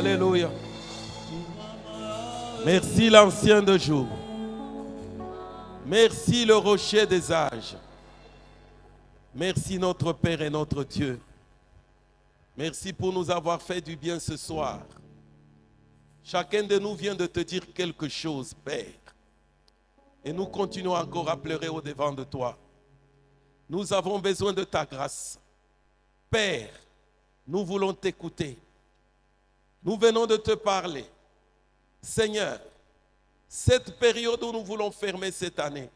Alléluia. Merci l'ancien de jour. Merci le rocher des âges. Merci notre Père et notre Dieu. Merci pour nous avoir fait du bien ce soir. Chacun de nous vient de te dire quelque chose, Père. Et nous continuons encore à pleurer au-devant de toi. Nous avons besoin de ta grâce. Père, nous voulons t'écouter. Nous venons de te parler. Seigneur, cette période où nous voulons fermer cette année,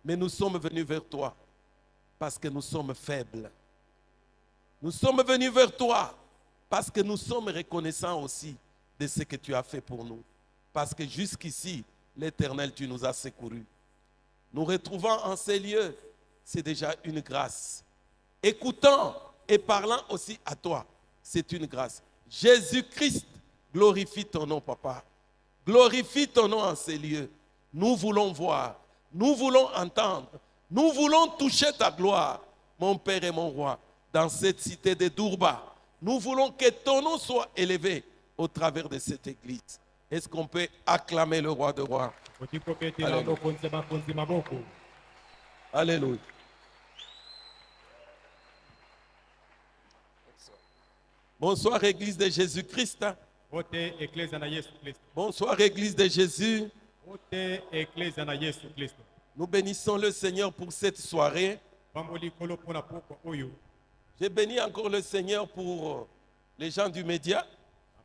mais nous sommes venus vers toi parce que nous sommes faibles. Nous sommes venus vers toi parce que nous sommes reconnaissants aussi de ce que tu as fait pour nous. Parce que jusqu'ici, l'Éternel, tu nous as secourus. Nous retrouvant en ces lieux, c'est déjà une grâce. Écoutant et parlant aussi à toi, c'est une grâce. Jésus-Christ, glorifie ton nom, Papa. Glorifie ton nom en ces lieux. Nous voulons voir, nous voulons entendre, nous voulons toucher ta gloire, mon Père et mon Roi, dans cette cité de Dourba. Nous voulons que ton nom soit élevé au travers de cette église. Est-ce qu'on peut acclamer le Roi de Rois? Alléluia. Alléluia. Bonsoir, Église de Jésus-Christ. Bonsoir, Église de Jésus. Nous bénissons le Seigneur pour cette soirée. Je bénis encore le Seigneur pour les gens du média.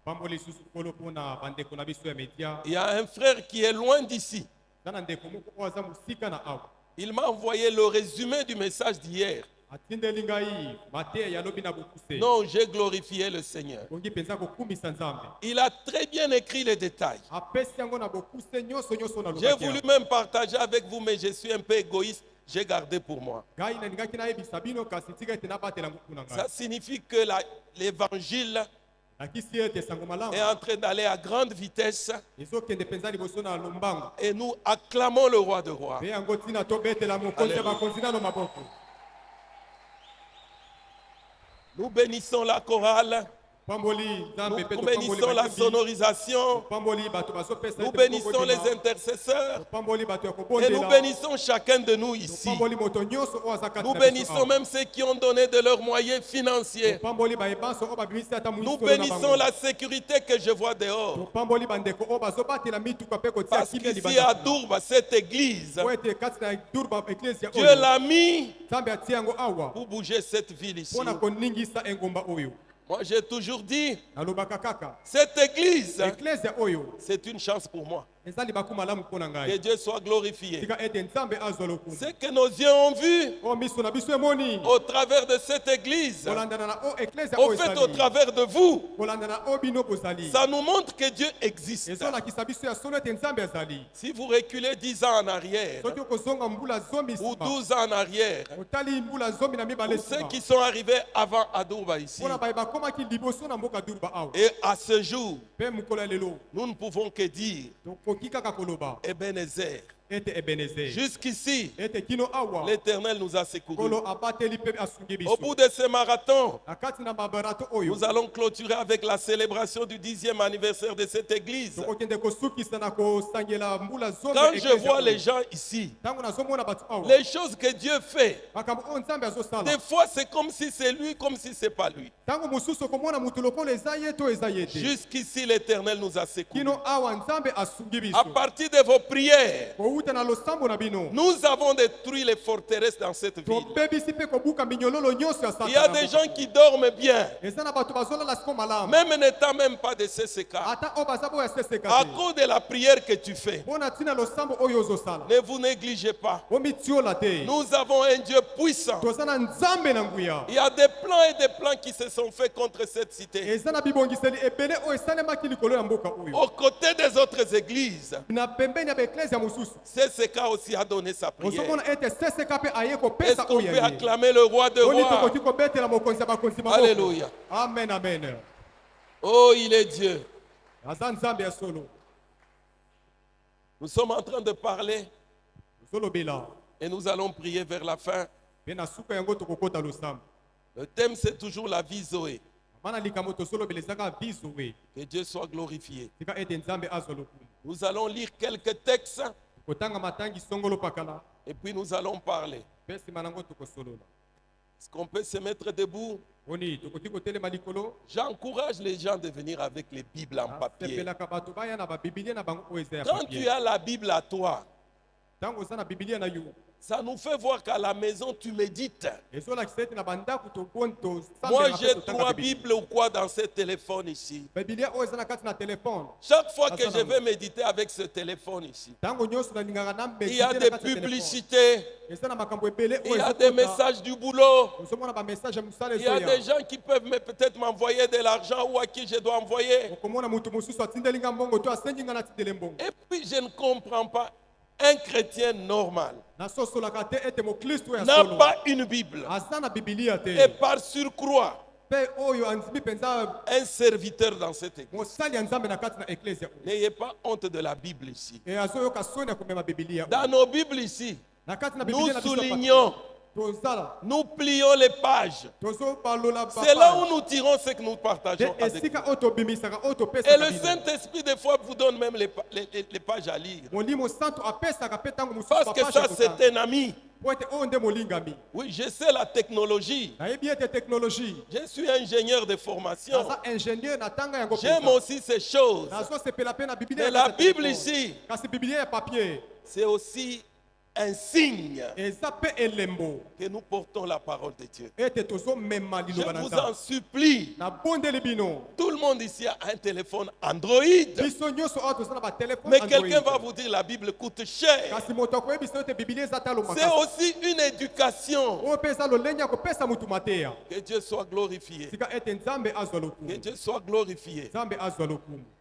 Il y a un frère qui est loin d'ici. Il m'a envoyé le résumé du message d'hier. Non, j'ai glorifié le Seigneur. Il a très bien écrit les détails. J'ai voulu même partager avec vous, mais je suis un peu égoïste. J'ai gardé pour moi. Ça signifie que l'évangile est en train d'aller à grande vitesse et nous acclamons le Roi de Rois. Nous bénissons la chorale. Nous bénissons la sonorisation. Nous bénissons les intercesseurs. Et nous bénissons chacun de nous ici. Nous bénissons même ceux qui ont donné de leurs moyens financiers. Nous bénissons la sécurité que je vois dehors. Parce qu'ici à Dourba, cette église, Dieu l'a mis pour bouger cette ville ici. Moi, j'ai toujours dit, cette église, c'est une chance pour moi. Que Dieu soit glorifié. Ce que nos yeux ont vu au travers de cette église, au fait au travers de vous, ça nous montre que Dieu existe. Si vous reculez 10 ans en arrière, ou 12 ans en arrière, pour ceux qui sont arrivés avant Adouba ici, et à ce jour, nous ne pouvons que dire Ebenezer. Jusqu'ici, l'Éternel nous a secourus. Au bout de ce marathon, nous allons clôturer avec la célébration du 10e anniversaire de cette église. Quand je vois les gens ici, les choses que Dieu fait, des fois c'est comme si c'est lui, comme si c'est pas lui. Jusqu'ici, l'Éternel nous a secourus. À partir de vos prières, nous avons détruit les forteresses dans cette ville. Il y a des gens qui dorment bien, même n'étant même pas de CCK. À cause de la prière que tu fais, ne vous négligez pas. Nous avons un Dieu puissant. Il y a des plans et des plans qui se sont faits contre cette cité. Aux côtés des autres églises, CCK aussi a donné sa prière. Est-ce qu'on peut acclamer le Roi de Rois? Alléluia. Amen, amen. Oh, il est Dieu. Nous sommes en train de parler et nous allons prier vers la fin. Le thème, c'est toujours la vie Zoé. Que Dieu soit glorifié. Nous allons lire quelques textes et puis nous allons parler. Est-ce qu'on peut se mettre debout? J'encourage les gens de venir avec les Bibles en papier. Quand tu as la Bible à toi, ça nous fait voir qu'à la maison tu médites. Moi j'ai 3 Bibles ou quoi dans ce téléphone ici. Chaque fois que je vais méditer avec ce téléphone ici, il y a des publicités, il y a des messages du boulot, il y a des gens qui peuvent peut-être m'envoyer de l'argent ou à qui je dois envoyer. Et puis je ne comprends pas. Un chrétien normal n'a pas une Bible et par surcroît un serviteur dans cette église. N'ayez pas honte de la Bible ici. Dans nos Bibles ici, nous soulignons, nous plions les pages. C'est là où nous tirons ce que nous partageons avec vous. Et le Saint-Esprit des fois vous donne même les pages à lire. Parce que ça c'est un ami. Oui, je sais la technologie. Je suis ingénieur de formation. J'aime aussi ces choses. Mais la Bible ici, c'est aussi un signe que nous portons la parole de Dieu. Je vous en supplie. Tout le monde ici a un téléphone Android. Mais quelqu'un va vous dire la Bible coûte cher. C'est aussi une éducation. Que Dieu soit glorifié. Que Dieu soit glorifié.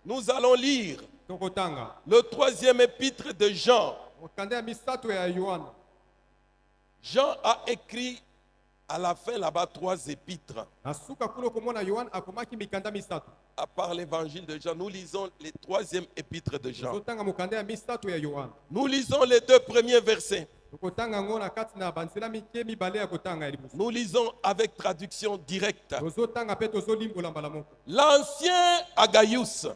Nous allons lire le 3e épître de Jean. Jean a écrit à la fin là-bas 3 épîtres. À part l'évangile de Jean, nous lisons les 3e épîtres de Jean. Nous lisons les 2 premiers versets. Nous lisons avec traduction directe. L'ancien Agaius.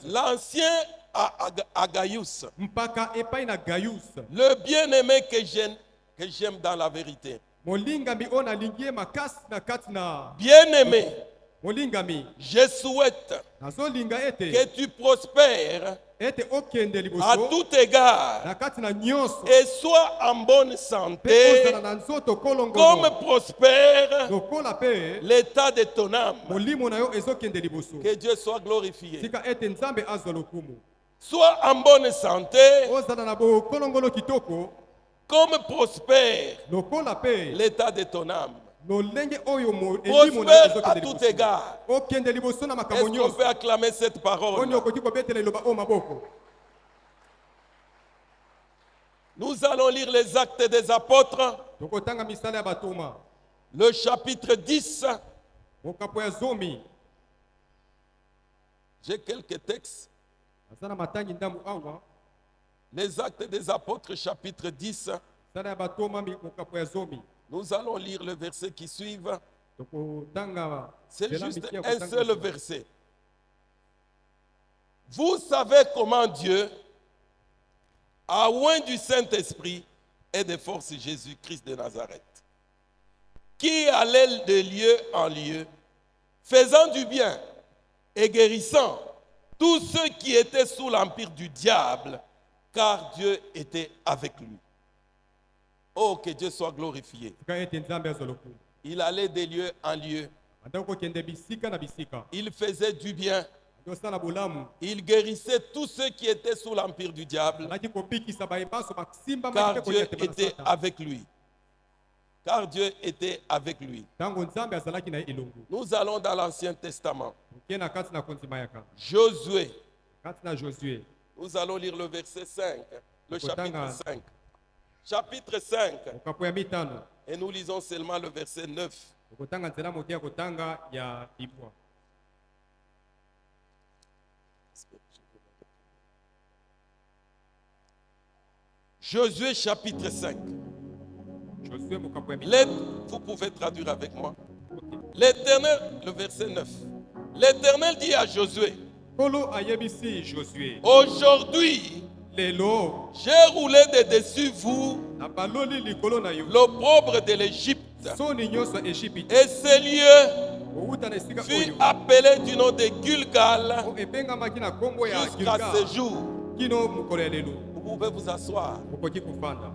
L'ancien Agaius. Le bien-aimé que j'aime dans la vérité. Bien-aimé, je souhaite que tu prospères à tout égard et sois en bonne santé comme prospère l'état de ton âme. Que Dieu soit glorifié. Sois en bonne santé comme prospère l'état de ton âme. Prospère à tout égard. Est-ce qu'on peut acclamer cette parole? Nous allons lire les Actes des Apôtres, le chapitre 10. J'ai quelques textes. Les Actes des Apôtres, chapitre 10. Nous allons lire le verset qui suit. C'est juste un seul verset. Vous savez comment Dieu a oint du Saint-Esprit et de force Jésus-Christ de Nazareth, qui allait de lieu en lieu, faisant du bien et guérissant tous ceux qui étaient sous l'empire du diable, car Dieu était avec lui. Oh, que Dieu soit glorifié. Il allait de lieu en lieu. Il faisait du bien. Il guérissait tous ceux qui étaient sous l'empire du diable, car Dieu était avec lui. Car Dieu était avec lui. Nous allons dans l'Ancien Testament. Josué. Nous allons lire le verset 5, le chapitre 5. Chapitre 5. Et nous lisons seulement le verset 9. Josué chapitre 5. Vous pouvez traduire avec moi. L'Éternel, le verset 9. L'Éternel dit à Josué, aujourd'hui, lelo j'ai roulé de dessus vous nabaloli likolo na yo l'opprobre de l'Égypte. soni nyonso Égypte Et ce lieu outa na esika fut oyo appelé du nom de Gilgal ebengamaki na kombo ya jusqu'à ce Gilgal jour. kino mokolo ya lelo. Vous pouvez vous asseoir. Okoki kofanda.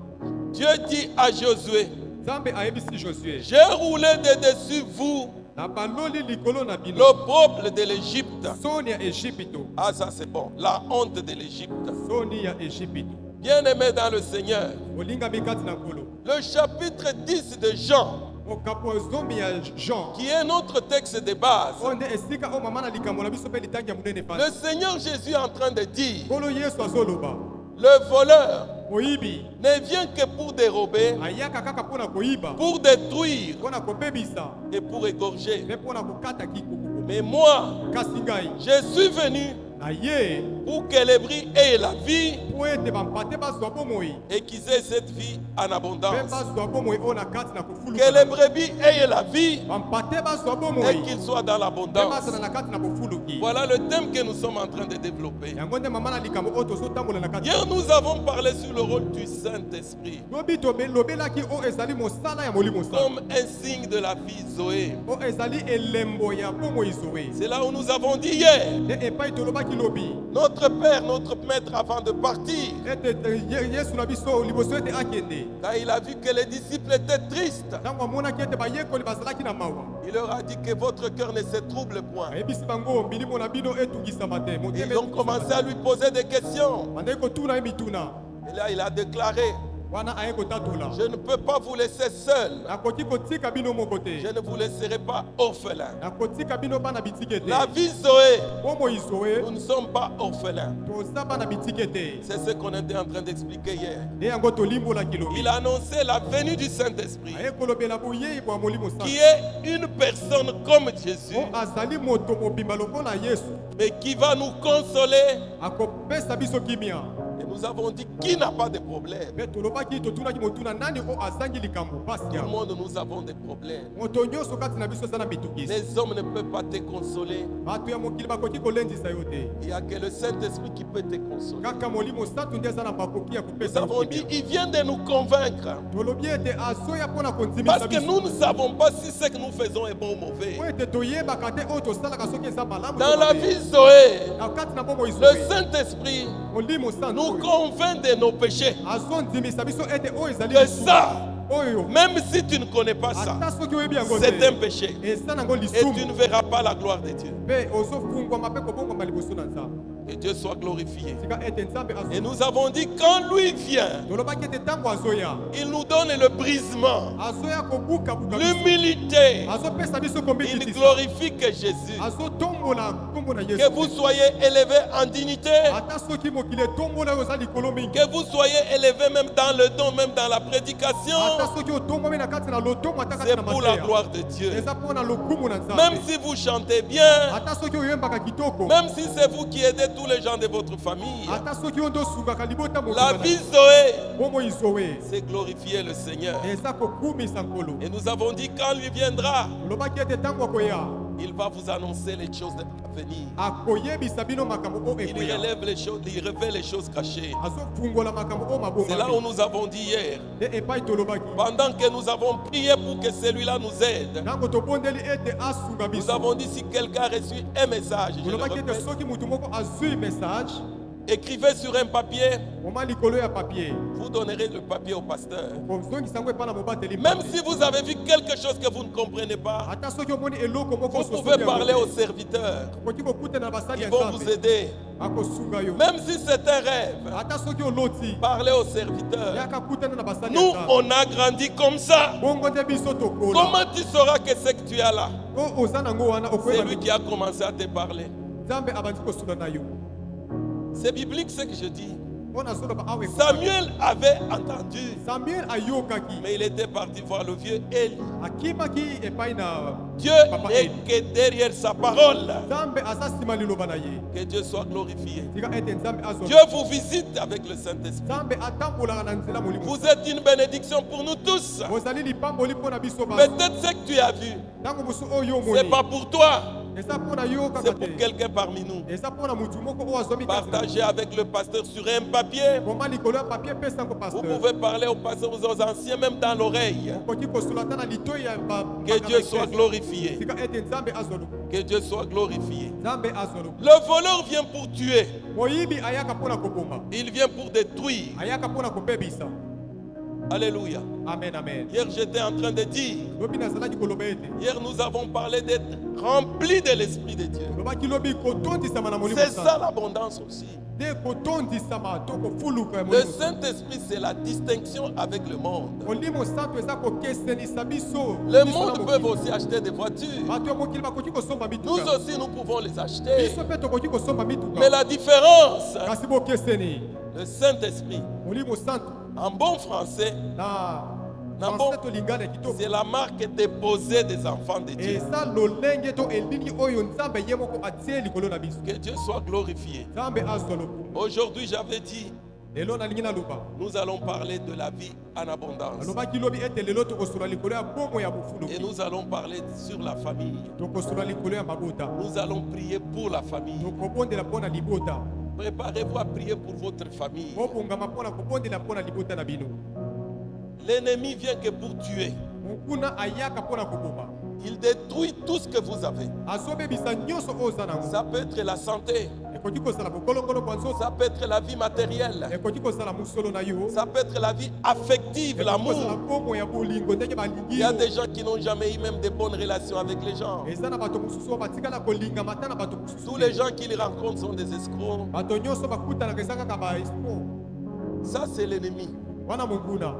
Dieu dit à Josué, Nzambe ayebisi Josué j'ai roulé de dessus vous nabaloli likolo na bino l'opprobre de l'Égypte. soni ya Égypte Ah, ça c'est bon. La honte de l'Égypte. soni ya Égypte Bien-aimé dans le Seigneur, olingami kati na nkolo. le chapitre 10 de Jean, Okapo zomi ya Jean qui est notre texte de base, onde esika o mama na likambo na biso pe litangi ya munene le pasi. Seigneur Jésus est en train de dire, Nkolo Yesu azoloba le voleur moyibi ne vient que pour dérober, ayaka kaka mpona koyiba pour détruire mpona kobebisa et pour égorger. mpe mpona kokata kikuku. Mais moi, Kasi ngai je suis venu na ye pour que les bris aient la vie mpo ete bampate bazwa bomoi et qu'ils aient cette vie en mpe abondance. bazwa bomoi oyo na kati na Que kofuluka les brebis aient la vie bampate bazwa bomoi et qu'ils soient dans mpe l'abondance. bazala na kati na bofuluki. Voilà le thème que nous sommes en train de développer. yango nde mama na likambo oyo tozotambola na kati. Hier, nous avons parlé sur le rôle du Saint-Esprit lobi tolobelaki oyo ezali mosala ya molimo sana comme un signe de la vie Zoé. oyo ezali elembo ya bomoi zoe C'est là où nous avons dit hier, nde epai tolobaki lobi notre Père, notre Maître, avant de partir, ete yesu na biso liboso ete akende quand il a vu que les disciples étaient tristes, ntango amonaki ete bayekoli bazalaki na mawa il leur a dit que votre cœur ne se trouble point. ayebisi bango milimo na bino etungisama te Et motema ils ont commencé à lui poser des questions. bandaki kotuna ye mituna Et là, il a déclaré, wana aye kotatola je ne peux pas vous laisser seul. nakoki kotika bino moko te Je ne vous laisserai pas orphelin. nakotika bino bana bitike te La vie Zoé, bomoi zoe nous ne sommes pas orphelins. toza bana bitike te C'est ce qu'on était en train d'expliquer hier. nde yango tolimbolaki lobi Il a annoncé la venue du Saint-Esprit, aye kolobela boyei bwa molimo qui sana est une personne comme Jésus, o azali moto mobimba lokola yesu mais qui va nous consoler. akopesa biso kimia. Et nous avons dit qui n'a pas de problème. mpe tolobaki totunaki motuna nani o azangi likambo pasi Tout le yango monde, nous avons des problèmes. moto nyonso kati na biso eza na mitungisi Les hommes ne peuvent pas te consoler. bato ya mokili bakoki kolendisa yo te Il n'y a que le Saint-Esprit qui peut te consoler. kaka molimo santu nde aza na bakoki ya Nous kopesa avons dit, il vient de nous convaincre. tolobi ete azoya mpona Parce kondimisa que nous biso ne savons pas si ce que nous faisons est bon ou mauvais. po ete toyebaka te oyo tosalaka soki eza malamu to Dans la mabe. vie Zoé, na kati na bomoi le zoe Saint-Esprit molimo santu nous oyo convainc de nos péchés. azondimisa biso ete oyo ezali Que lisumu. ça, oyo même si tu ne connais pas ça, ata soki oyebi yango c'est un te péché. eza nango Et tu lisumu ne verras pas la gloire de Dieu. mpe ozofungwama mpe kobongwama liboso na nzambe Que Dieu soit glorifié. tika ete nzambe Et nous avons dit, quand lui vient, tolobaki ete ntango azoya il nous donne le brisement, azoya kobukabuka biso l'humilité. azopesa biso Il kombitisa glorifie que Jésus. azotombola nkombo na Que yesu vous soyez élevés en dignité. ata soki mokili etombola oyo oza likolo mingi Que vous soyez élevés même dans le don, même dans la prédication. ata soki otombwami na kati na lotomo ata kati C'est na pour la mateya gloire de Dieu. eza mpo na lokumu na Même nzambe si vous chantez bien, ata soki oyembaka kitoko même si c'est vous qui aidez tous les gens de votre famille, ata soki oyo nde osungaka libota la mobimba vie Zoé, bomoi zoe c'est glorifier le Seigneur. eza kokumisa nkolo Et nous avons dit quand lui viendra, olobaki ete ntango akoya il va vous annoncer les choses à venir. akoyebisa bino makambo oyo Il ekoya relève les choses, il révèle les choses cachées. azofungola makambo oyo C'est là où mabongami nous avons dit hier, nde epai tolobaki pendant que nous avons prié pour que celui-là nous aide, ntango tobondeli ete asunga nous biso avons dit si quelqu'un a reçu un message, je le tolobaki ete répète, soki mutu moko azwi message écrivez sur un papier, oma likolo ya papier vous donnerez le papier au pasteur. kozongisa yango epai na mobateli Même si vous avez vu quelque chose que vous ne comprenez pas, ata soki omoni eloko moko vous pouvez parler aux serviteurs. okoki kokutana na basali Ils ya vont vous nzambe aider. akosunga yo Même si c'est un rêve, ata soki oloti parlez aux serviteurs. yaka kutana na basali ya Nous, nzambe on a grandi comme ça. bongo nde biso tokola Comment tu sauras que ce que tu as là, o oza nango wana c'est okoyeba lui qui a commencé à te parler? nzambe abandi kosunga na yo C'est biblique ce que je dis. mpo nazoloba awa ekomami. Samuel avait entendu, Samuel ayokaki mais il était parti voir le vieux Élie. akimaki epai na Dieu Papa n'est Élie. que derrière sa parole. nzambe aza nsima liloba na ye. Que Dieu soit glorifié. tika ete nzambe Dieu azoloba. vous visite avec le Saint-Esprit. nzambe atambolaka na nzela molimo. Vous êtes une bénédiction pour nous tous. bozali lipamboli mpo na biso baso. Peut-être ce que tu as vu, ntango mosu oyo ce n'est omoni pas pour toi, eza mpo na yo c'est kaka pour te. quelqu'un parmi nous. eza mpo na motu moko oyo azwami Partagez avec le pasteur sur un papier. koma likolo ya papie pesa yango Vous pasteur. pouvez parler au pasteur, aux anciens, même dans l'oreille. okoki kosola ata na litoi ya Que Dieu soit glorifié. tika ete nzambe azoluka. Que Dieu soit glorifié. nzambe azoluka. Le voleur vient pour tuer. moyibi ayaka mpo na koboma. Il vient pour détruire. ayaka mpo na kobebisa. Alléluia. amen amen. Hier, j'étais en train de dire, lobi nazalaki koloba ete hier, nous avons parlé d'être remplis de l'Esprit de Dieu. lobaki lobi kotondisama na molimo C'est ça l'abondance aussi. nde kotondisama to kofuluka ya Le molimo. Saint-Esprit, c'est la distinction avec le monde. molimo santo eza kokesenisa biso. Le biso na monde mokili. peut aussi acheter des voitures. bato ya mokili bakoki kosomba Nous mituka. aussi, nous pouvons les acheter. biso mpe tokoki kosomba Mais mituka. la différence, kasi bokeseni le Saint-Esprit, molimo santo en bon français, na Na français bon- tolingana ya kitoko c'est la marque déposée des enfants de Dieu. eza lolenge to elili oyo nzambe ye moko atie likolo na biso. Que Dieu soit glorifié. nzambe azwa lokumu. Aujourd'hui, j'avais dit, lelo nalingi naloba nous allons parler de la vie en abondance. alobaki lobi ete lelo tokosola likolo ya bomo ya Et bofuluki. nous allons parler sur la famille. tokosola likolo ya mabota. Nous allons prier pour la famille. tokobondela mpo na libota. Préparez-vous à prier pour votre famille. bobongama mpo na kobondela mpo na libota na bino. L'ennemi vient que pour tuer. mokuna ayaka mpo na koboma. Il détruit tout ce que vous avez. azobebisa nyonso oyo oza nango. Ça peut être la santé, ekoki kozala bokolongolo bwa nzoto. ça peut être la vie matérielle, ekoki kozala mosolo na yo. ça peut être la vie affective, ekoki kozala l'amour. bomo ya bolingo ndenge Il balingi y a yo. des gens qui n'ont jamais eu même de bonnes relations avec les gens. eza na bato mosusu oyo batikala kolingama ata na bato mosusu Tous te. les gens qu'ils rencontrent sont des escrocs. bato nyonso bakutanaka eza kaka baespo. Ça, c'est l'ennemi. wana monguna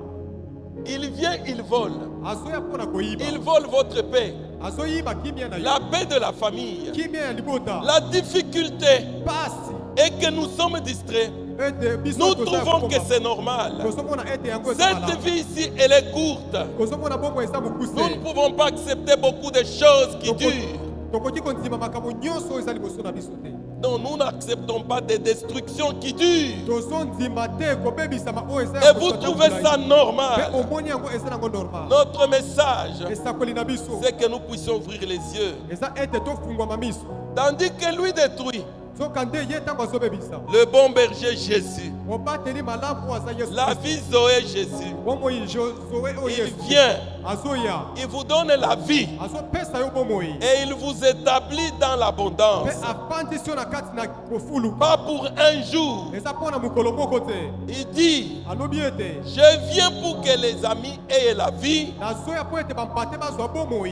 Il vient, il vole. azoya mpo na koyiba. Il vole votre paix, azoyiba kimia na yo. la paix de la famille. kimia ya libota. La difficulté pasi est que nous sommes distraits. ete biso Nous toza ya trouvons que kokoma. c'est normal. kozomona ete yango eza Cette malamu. vie ici, elle est courte. kozomona bomo eza Nous mokuse. ne pouvons pas accepter beaucoup de choses qui durent. tokoki kondima makambo nyonso oyo eza liboso na biso te. Non, nous n'acceptons pas des destructions qui durent. tozondima te kobebisama oyo eza ya Et vous kosota trouvez molai. ça Mpe normal. omoni yango eza nango normal. Notre message, esakoli na biso c'est que nous puissions ouvrir les yeux. eza ete tofungwama miso. Tandis que lui détruit, soka nde ye ntango azobebisa. le bon berger Jésus, mobateli malamu oyo aza yesu la Kristo. vie Zoé Jésus, bomoi zoe oyo il yesu vient, azoya il vous donne la vie azopesa yo bomoi. et il vous établit dans mpe l'abondance. afandisi yo na kati na kofulu. Pas pour un jour. eza mpo na mokolo moko te. Il dit, alobi ete je viens pour que les amis aient la vie nazoya mpo ete bampate bazwa bomoi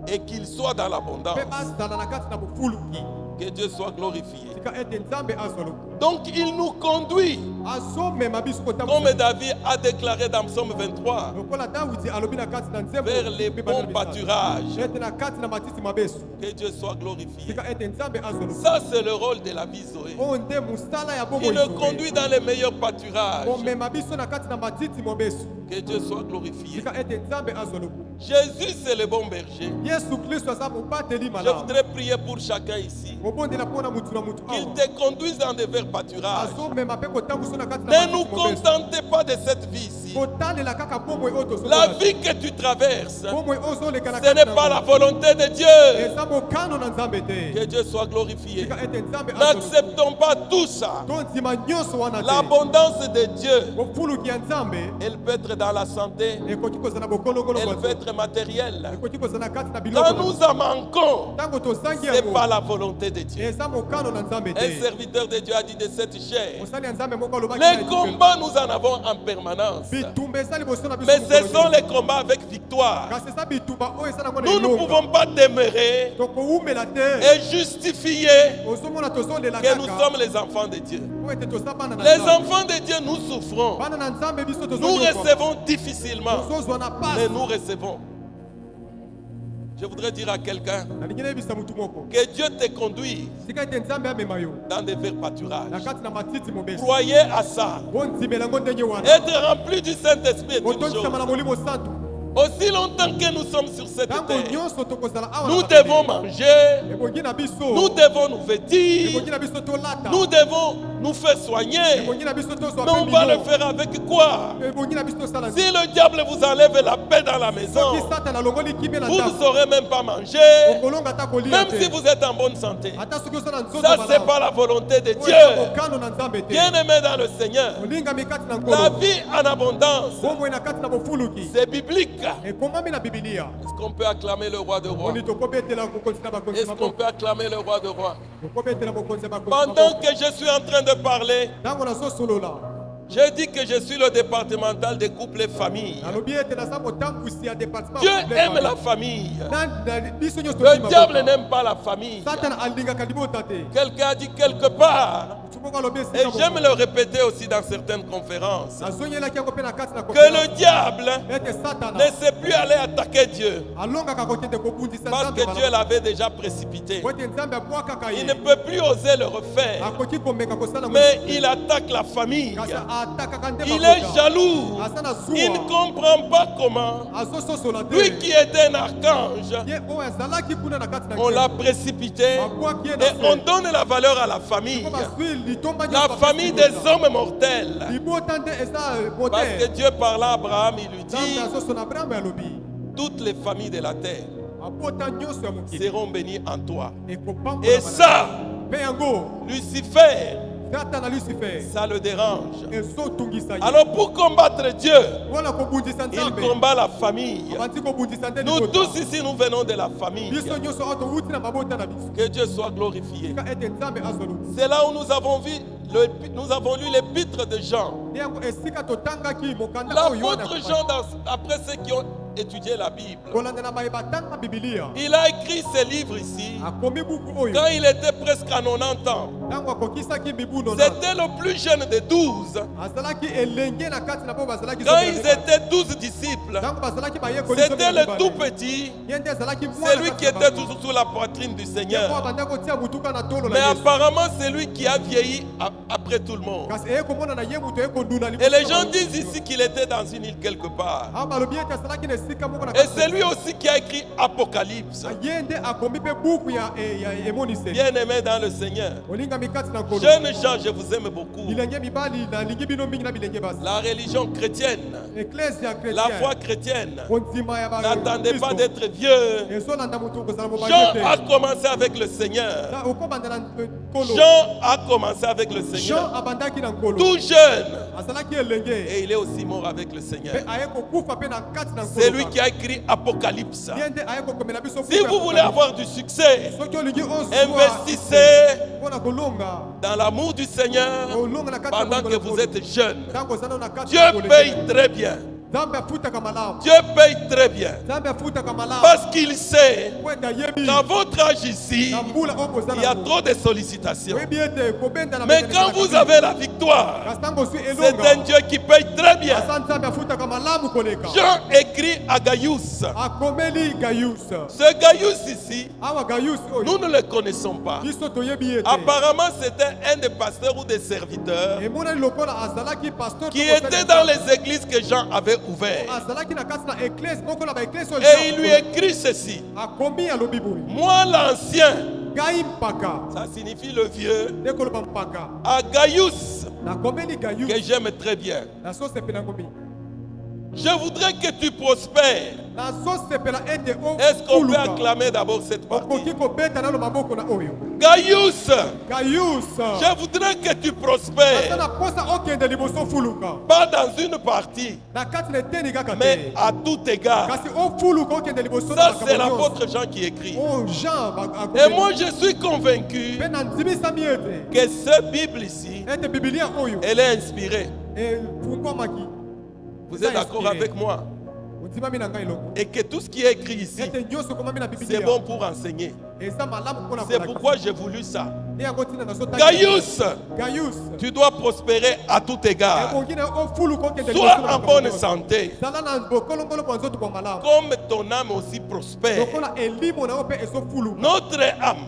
et qu'ils soient dans mpe l'abondance. bazala na kati na bofuluki. Que Dieu soit glorifié. tika ete nzambe azwa lokumu. Donc il nous conduit, azomema biso comme kotambola. David a déclaré dans Psaume 23, lokola dawidi alobi na kati na nzembo vers les mpe bana bons na misala. pâturages. ete na kati na matiti mabesu. Que Dieu soit glorifié. tika ete nzambe azwa lokumu. Ça, c'est le rôle de la vie Zoé. oyo nde mosala ya bomoi Il le Zoe. conduit dans les meilleurs pâturages. komema biso na kati na matiti mobesu. Que Dieu soit glorifié. tika ete nzambe azwa lokumu. Jésus, c'est le bon berger. yesu kristo aza mobateli Je malamu. voudrais prier pour chacun ici. kobondela mpo na mutu na mutu Qu'il awa. te conduise dans des verts pâturages. azomema mpe kotambuso na kati na Ne nous matiti mobesu. contentez pas de cette vie ici. kotalela kaka bomoi oyo La tozomona. vie que tu traverses, bomoi oyo ozoleka na ce kati n'est na pas la yango. volonté de Dieu. eza mokano na nzambe te. Que Dieu soit glorifié. tika ete nzambe azwa lokumu. N'acceptons pas tout ça. tondima nyonso wana te. L'abondance de Dieu, bofuluki ya nzambe elle peut être dans la santé, ekoki kozala bokolongolo elle bwa peut nzambe. être matérielle. ekoki kozala na kati na Quand biloko. nous en manquons, ntango tozangi ce n'est pas yango la volonté de Dieu. eza mokano na nzambe Un te. serviteur de Dieu a dit de cette chair. mosali ya nzambe moko alobaki Les combats, nous en avons en permanence. bitumba eza liboso na biso Mais mokolo ce sont nyonso. les combats avec victoire. kasi eza bitumba oyo eza nango na Nous ne elonga. pouvons pas demeurer tokoumela te. et justifier ozomona tozolela que nous kaka sommes les enfants de Dieu. po ete toza bana na Les nzambe. enfants de Dieu, nous souffrons. bana na nzambe biso Nous tozonyokwa. recevons difficilement, tozozwa na mais pasi. nous recevons. Je voudrais dire à quelqu'un nalingi nayebisa mutu moko que Dieu te conduise sika ete nzambe amema yo dans des verts pâturages. na kati na matiti mobesi Croyez à ça. bondimela yango ndenge wana Être rempli du Saint-Esprit est une botondisama na chose. molimo santu Aussi longtemps que nous sommes sur cette ntango terre, nyonso tokozala awa nous na mabele. devons manger, ebongi na biso nous devons nous vêtir, ebongi na biso tolata nous devons nous faire soigner. ebongi na biso tozwa Mais on mpe va le milio faire avec quoi? ebongi na biso tosala Si le diable vous enlève la paix dans la maison, soki satana alongoli kimia na vous ne ndako saurez même pas manger, okolonga ata kolia même te si vous êtes en bonne santé. ata soki osala nzoto Ça, c'est malamu pas la volonté de oyo eza Dieu. mokano na nzambe te Bien-aimé dans le Seigneur, olingami kati na la nkolo vie en abondance, bomoi na kati na bofuluki c'est biblique. ekomami na bibilia Est-ce qu'on peut acclamer le roi de rois? oni tokobetela bokonzi na bakonzi Est-ce qu'on peut acclamer le roi de rois? tokobetela bokonzi ya Pendant que je suis en train de parler, ntango nazosolola j'ai dit que je suis le départemental des couples et familles. nalobi ete naza motambusi ya département Dieu aime la famille. biso nyonso Le diable n'aime pas la famille. satana alingaka libota te Quelqu'un a dit quelque part, motu moko alobi et j'aime le répéter aussi dans certaines conférences, nazongelaki yango mpe na kati na que le diable ete satana ne sait plus aller attaquer Dieu alongaka kokende kobundisa parce que Dieu l'avait déjà précipité. po ete nzambe abwakaka Il ye ne peut plus oser le refaire, akoki komeka kosala mais il attaque la famille. kasi atakaka nde Il est jaloux. asa na Il ne zuwa comprend pas comment azososola te lui qui était un archange, ye oyo azalaki kuna na kati na on l'a précipité abwaki ye et na on donne la valeur à la famille. po baswi litomba La famille des hommes mortels. libota nde eza Parce que mote Dieu parla à Abraham, il lui nzambe dit, azosola abraham alobi toutes les familles de la terre abota nyonso ya mokili seront bénies en toi. ekopambola Et ça, mpe yango Lucifer, satana lucifer ça le dérange. ezotungisa ye Alors pour combattre Dieu, mpona kobundisa il nzambe combat la famille. abandi kobundisa nde Nous libota tous ici, nous venons de la famille. biso nyonso oyo towuti na mabota na biso Que Dieu soit glorifié. ka ete nzambe azwa luti C'est là où nous avons vu, nous avons lu l'épître de Jean. nde yango esika totangaki mokanda oyo L'apôtre Jean, après ceux qui ont étudié la Bible, kolandela baye batanga bibilia il a écrit ce livre ici akomi buku oyo quand il était presque à 90 ans. ntango akokisaki mibu nona C'était le plus jeune des 12. azalaki elenge na kati na po bazalaki Quand ils étaient 12 disciples, ntango bazalaki bayekoli c'était le tout petit, ye nde azalaki celui qui était toujours sous la poitrine du po Seigneur. abanda kotia butuka na tolo Mais na yesu apparemment, c'est lui qui a vieilli après tout le monde. kasi eye komonana ye moto ekonduna Et les gens disent ici qu'il était dans une île quelque part. awa balobi ete azalaki na esika moko na Et c'est lui aussi qui a écrit Apocalypse. ye nde akomi mpe buku ya emoniseli Bien-aimé dans le Seigneur. olingami kati na nkolo Jeunes gens, je vous aime beaucoup. bilenge mibali nalingi bino mingi na bilenge basi La religion chrétienne, eklese ya la foi chrétien chrétienne, kondima ya n'attendez pas d'être vieux. ezolanda moto kozala mobali Jean te a commencé avec le Seigneur. okobanda na nkolo Jean a commencé avec le jean Seigneur. abandaki na nkolo Tout jeune. azalaki elenge Et il est aussi mort avec le Seigneur. mpe aye kokufa mpe na kati na C'est lui nkolo qui a écrit Apocalypse. ye nde aye kokomela biso Si vous voulez avoir du succès, soki olingi investissez mpona kolonga dans l'amour du Seigneur olonga na kati na pendant que bolingo na vous nkolo. êtes jeune. ntango ozana na kati Dieu na bolingo. paye très bien. nzambe afutaka malamu Dieu paye très bien. nzambe afutaka malamu Parce qu'il sait po ete ayebi qu'à votre âge ici, na mbula oyo boza il y a nango. trop de sollicitations. oyebi ete kobenda na Mais bendele quand na vous kabila. avez la victoire, kasi ntango oswi c'est un elonga Dieu qui paye très bien. asa nzambe afutaka malamu koleka Jean écrit à Gaius. akomeli gaius Ce Gaius ici, awa gaius oyo nous ne le connaissons pas. biso toyebi ye te Apparemment, c'était un des pasteurs ou des serviteurs emonani lokola azalaki pasteur qui était dans les églises que Jean avait ouvertes. azalaki na kati na eklese moko na baeklese oyo Et il lui écrit ceci. akomi alobi boye Moi, l'ancien, ngai mpaka ça signifie le vieux, nde koloba mpaka à Gaius, nakomeli gaius que j'aime très bien. nazosepela mingi Je voudrais que tu prospères. nazosepela ete Est-ce qu'on peut okuluka acclamer d'abord cette partie? okoki kobeta nano maboko na oyo Gaius, gaius je voudrais que tu aza prospères. na posa okende liboso ofuluka Pas dans une partie, na kati na eteni kaka mais te à tout égard. kasi ofuluka okende liboso na Ça, makambo c'est nyonso. l'apôtre Jean qui écrit. Oh, Jean Et moi, je suis convaincu mpe na ndimisami ete que cette Bible ici, ete bibilia oyo elle est inspirée. efungwamaki Vous êtes d'accord avec moi? ondimami na ngai eloko et que tout ce qui est écrit ici, ete nyonso ekomami na c'est bibilia bon pour enseigner. eza malamu mpona C'est pourquoi j'ai voulu ça. nde yango ntina nazotanga Gaius, Gaius tu dois prospérer à tout égard. ebongi na ofuluka okende Sois liboso na en makambo bonne nyonso. santé, zala na bokolongolo bwa nzoto bwa malamu comme ton âme aussi prospère. lokola elimo na yo mpe ezofuluka Notre âme,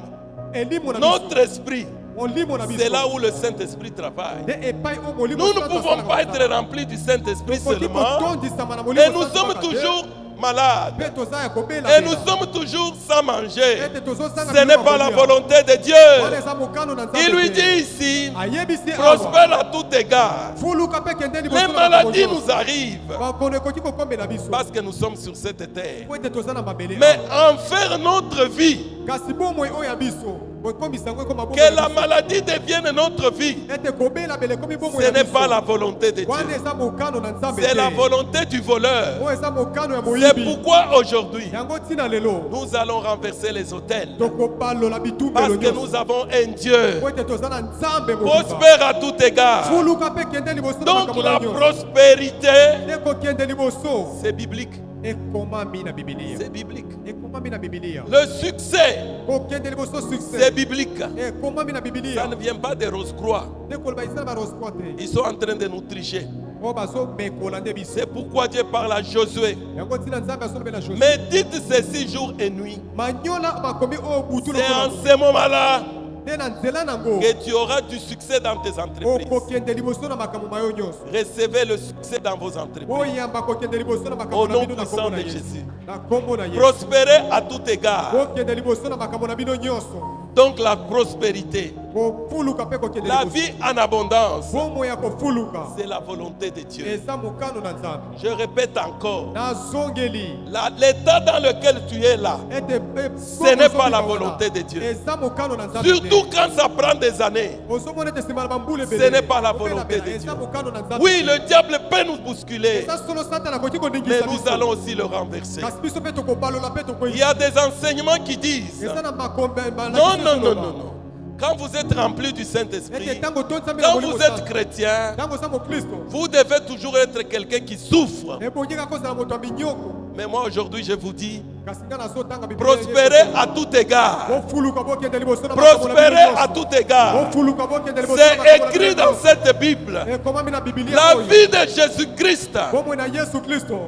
elimo na notre biso esprit, molimo na c'est là biso où le Saint-Esprit travaille. nde epai oyo molimo Nous ne santo pouvons asalaka pas malamu. être remplis du Saint-Esprit tokoki seulement, kotondisama na molimo et nous santo sommes kaka te, toujours malades. mpe toza ya kobela Et nous sommes toujours sans manger. ete tozosanga Ce n'est pas la volonté de wana Dieu. eza mokano na Il lui nzambe te. dit ici, ayebisi awa prospère à tout égard. fuluka mpe kende liboso Les na makambo maladies nyonso. nous arrivent bakono ekoki kokomela biso parce que nous sommes sur cette terre. po ete toza na mabele Mais awa. en faire notre vie, kasi bomoi oyo ya biso bokomisa yango ekoma bomoi que ya la biso. maladie devienne notre vie, ete kobela bele ekomi bomoi ce ya n'est biso. pas la volonté de wana Dieu. eza mokano na nzambe C'est la te volonté du voleur. oyo eza mokano ya C'est moyibi pourquoi aujourd'hui, yango ntina lelo nous allons renverser les autels. tokobalola Parce bitumbelo que nyonso nous avons un Dieu. po ete toza na nzambe mobimba Prospère à tout égard. fuluka mpe kende liboso na Donc makambo la na nyonso prospérité, nde kokende liboso c'est biblique. ekomami na bibilia C'est biblique. ekomami na bibilia Le succès, kokende liboso c'est succès biblique. ekomami na Ça bibilia ne vient pas des Rose-Croix. nde koloba esala barospoa te Ils sont en train de nous tricher. oyo bazomekola nde biso C'est pourquoi Dieu parle à Josué. yango ntina nzambe azolobela josu Mais dites ceci jour et nuit. manyola makomi oyo butu C'est en lokola ce moment-là nde na nzela nango que tu auras du succès dans tes entreprises. okokende liboso na makambo mayo nyonso Recevez le succès dans vos entreprises. oyamba kokende liboso na Au makambo na nom bino na puissant kombo na de yesu Jésus. na kombo na yesu Prospérez à tout égard. kokende liboso na makambo na bino nyonso Donc la prospérité, kofuluka mpe kokende la liboso vie en abondance, bomoi ya kofuluka c'est la volonté de Dieu. eza mokano na nzambe Je répète encore, nazongeli l'état dans lequel tu es là, ete ce n'est pas la volonté de Dieu. eza mokano na nzambe Surtout quand ça prend des années. ozomona ete nsima na bambula Ce n'est pas la volonté de Dieu. eza mokano na nzambe Oui, le diable peut nous bousculer, eza solo satana akoki mais koningisa nous allons aussi le renverser. kasi biso mpe tokobalola mpe Il y a des enseignements qui disent, eza na makombe non, non, non, non, non. Quand vous êtes rempli du Saint-Esprit, ete ntango tonzambe na quand molimo vous êtes santo chrétien, ntango oza mokristo vous devez toujours être quelqu'un qui souffre. ebongi kaka kozala moto ya minyoko Mais moi aujourd'hui je vous dis, kasi nga nazotanga prospérez à tout égard. bofuluka bokende liboso na makambo na bino Prospérez à nyonso. tout égard. bofuluka bokende liboso na C'est makambo na écrit bino dans nyonso. cette Bible. ekomami na bibilia La oyo vie de Jésus-Christ, bomoi na yesu kristo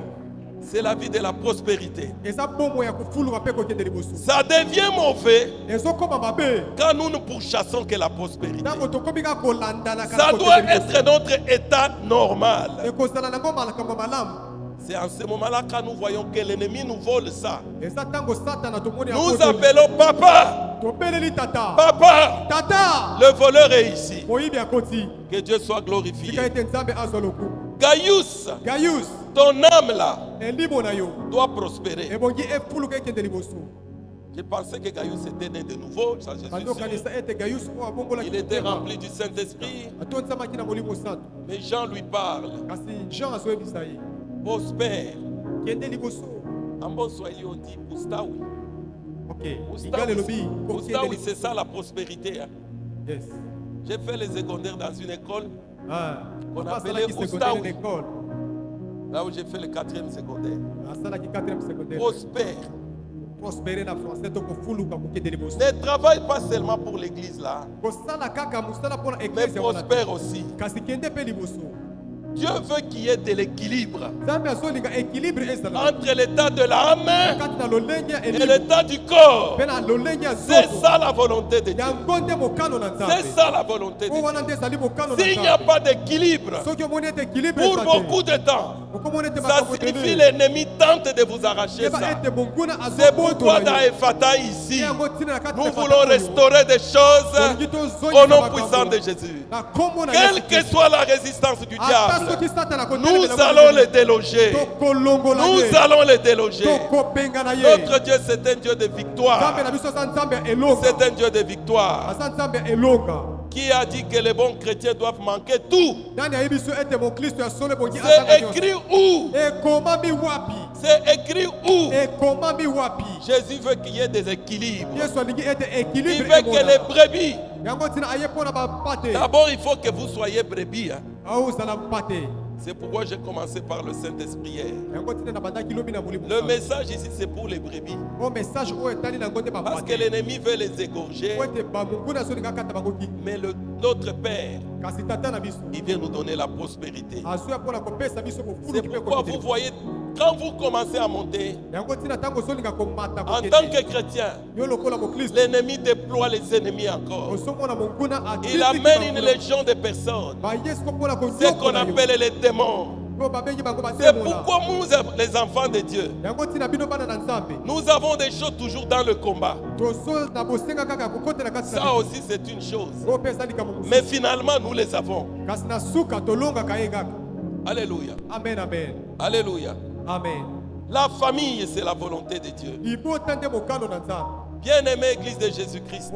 c'est la vie de la prospérité. eza bomoi ya kofuluka mpe kokende liboso Ça devient mauvais ezokoma mabe quand nous ne pourchassons que la prospérité. ntango tokomi kaka kolandana Ça doit être notre état normal. ekozala nango makambo malamu C'est en ce moment-là quand nous voyons que l'ennemi nous vole ça. eza ntango satana tomoni Nous appelons papa, tobeleli tata papa, tata le voleur est ici. moyibi akoti Que Dieu soit tika glorifié. ete nzambe azwa lokumu Gaius, gaius ton âme là elimo na yo doit prospérer. ebongi efuluka ekende liboso Je pensais que Gaius était né de nouveau, ça je suis sûr. bandokanisa ete gaius oyo abongolaki Il était rempli du Saint-Esprit, atonzamaki na molimo santo mais Jean lui parle. kasi jean azoyebisa ye Prospère. kende liboso En bon swahili on dit Poustaoui. ok ingala elobi Poustaoui, c'est ça la prospérité. Hein. yes J'ai fait les secondaires dans une école, ah On papa appelait asalaki secondaire Oustaoui. na école là où j'ai fait le 4e secondaire. asalaki 4e secondaire Prospère. prospérer na français to kofuluka kokende liboso Ne travaille pas seulement pour l'église là, kosala kaka mosala mpona mais eglise wana te. prospère aussi. kasi kende mpe liboso Dieu veut qu'il y ait de l'équilibre nzambe azolinga équilibre ezala entre l'état de l'âme kati na lolenge ya et elimo l'état du corps. mpe na lolenge ya C'est nzoto ça la volonté de Dieu. yango nde mokano na C'est nzambe ça la volonté de po Dieu. wana nde ezali mokano na S'il n'y a nzambe pas d'équilibre, soki omoni ete équilibre pour eza te beaucoup de temps, okomoni ete ça makambo signifie ebele l'ennemi tente de vous arracher yeba ça. ete monguna C'est pourquoi azobotola dans yo Ephata ici, yango ntina na kati nous na voulons Efata oyo, restaurer des choses tolingi au tozongisa nom makambo puissant de Jésus. na kombo na Quelle Yesu que Kristo. soit la résistance du ata diable, soki satana nous allons les déloger. tokolongola Nous ye allons les déloger. tokobenga na ye Notre Dieu, c'est un Dieu de nzambe victoire. na biso aza nzambe ya elonga C'est un Dieu de victoire. aza nzambe ya elonga Qui a dit que les bons chrétiens doivent manquer tout? nani ayebi biso ete mokristo ya solo ebongi C'est azanga nyonso écrit où? ekomami wapi C'est écrit où? ekomami wapi Jésus veut qu'il y ait des équilibres. yesu alingi ete Il équilibre veut que les emona brebis. yango ntina aye mpo na bapate D'abord, il faut que vous soyez brebis. Hein. aozala mpate C'est pourquoi j'ai commencé par le Saint-Esprit hier. yango ntina nabandaki lobi na molimo Le message ici, c'est pour les brebis. o message oyo etali nango te Parce que l'ennemi veut les égorger. po ete bamonguna azolinga kata bango kini Mais notre Père, kasi tata na biso il vient nous donner la prospérité. azoya mpona kopesa biso C'est bofuluki mpe pourquoi vous voyez, quand vous commencez à monter, yango ntina ntango ozolinga komata en tant que chrétien, yo lokola mokristo l'ennemi déploie les ennemis encore. ozomona monguna Il amène une légion de personnes. bayesiko mpona Ce qu'on koyokola yo appelle les démons. po babengi bango C'est bademola pourquoi nous, les enfants de Dieu, yango ntina bino bana na nzambe nous avons des choses toujours dans le combat. tozo na bosenga kaka ya kokotela kati na Ça aussi, c'est une chose. oyo mpe eza likambo mosusu Mais finalement, nous les avons. kasi na suka tolongaka ye kaka Alléluia. amen amen Alléluia. amen La famille, c'est la volonté de Dieu. libota nde mokano na nzambe Bien-aimée Église de Jésus-Christ,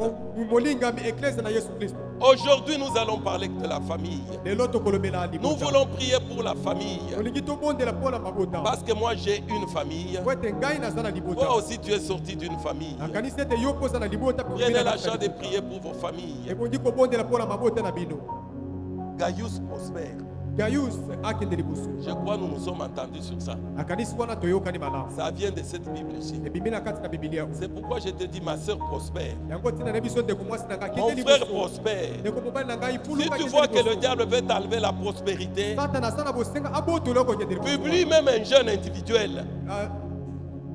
molingami eklese na yesu kristo aujourd'hui nous allons parler de la famille. lelo tokolobela Nous libota voulons prier pour la famille. tolingi tobondela mpona mabota Parce que moi j'ai une famille. po ete ngai naza na libota Toi aussi tu es sorti d'une famille. nakanisi ete yo mpoza na libota mpe Prenez okende la kati na chance de libota. prier pour vos familles. ebongi kobondela mpona mabota na bino Gaius prospère. gaius akende liboso Je crois que nous nous sommes entendus sur ça. nakanisi wana toyokani malamu Ça vient de cette Bible-ci. ebimi na kati na bibilia C'est pourquoi je te dis, ma soeur prospère. yango ntina na biso ndeko mwasi na ngai Mon kende frère liboso prospère. ndeko mobali na ngai Si tu vois que le diable veut t'enlever la prospérité, satana aza na bosenga abotola okokende liboso publie même un jeûne individuel.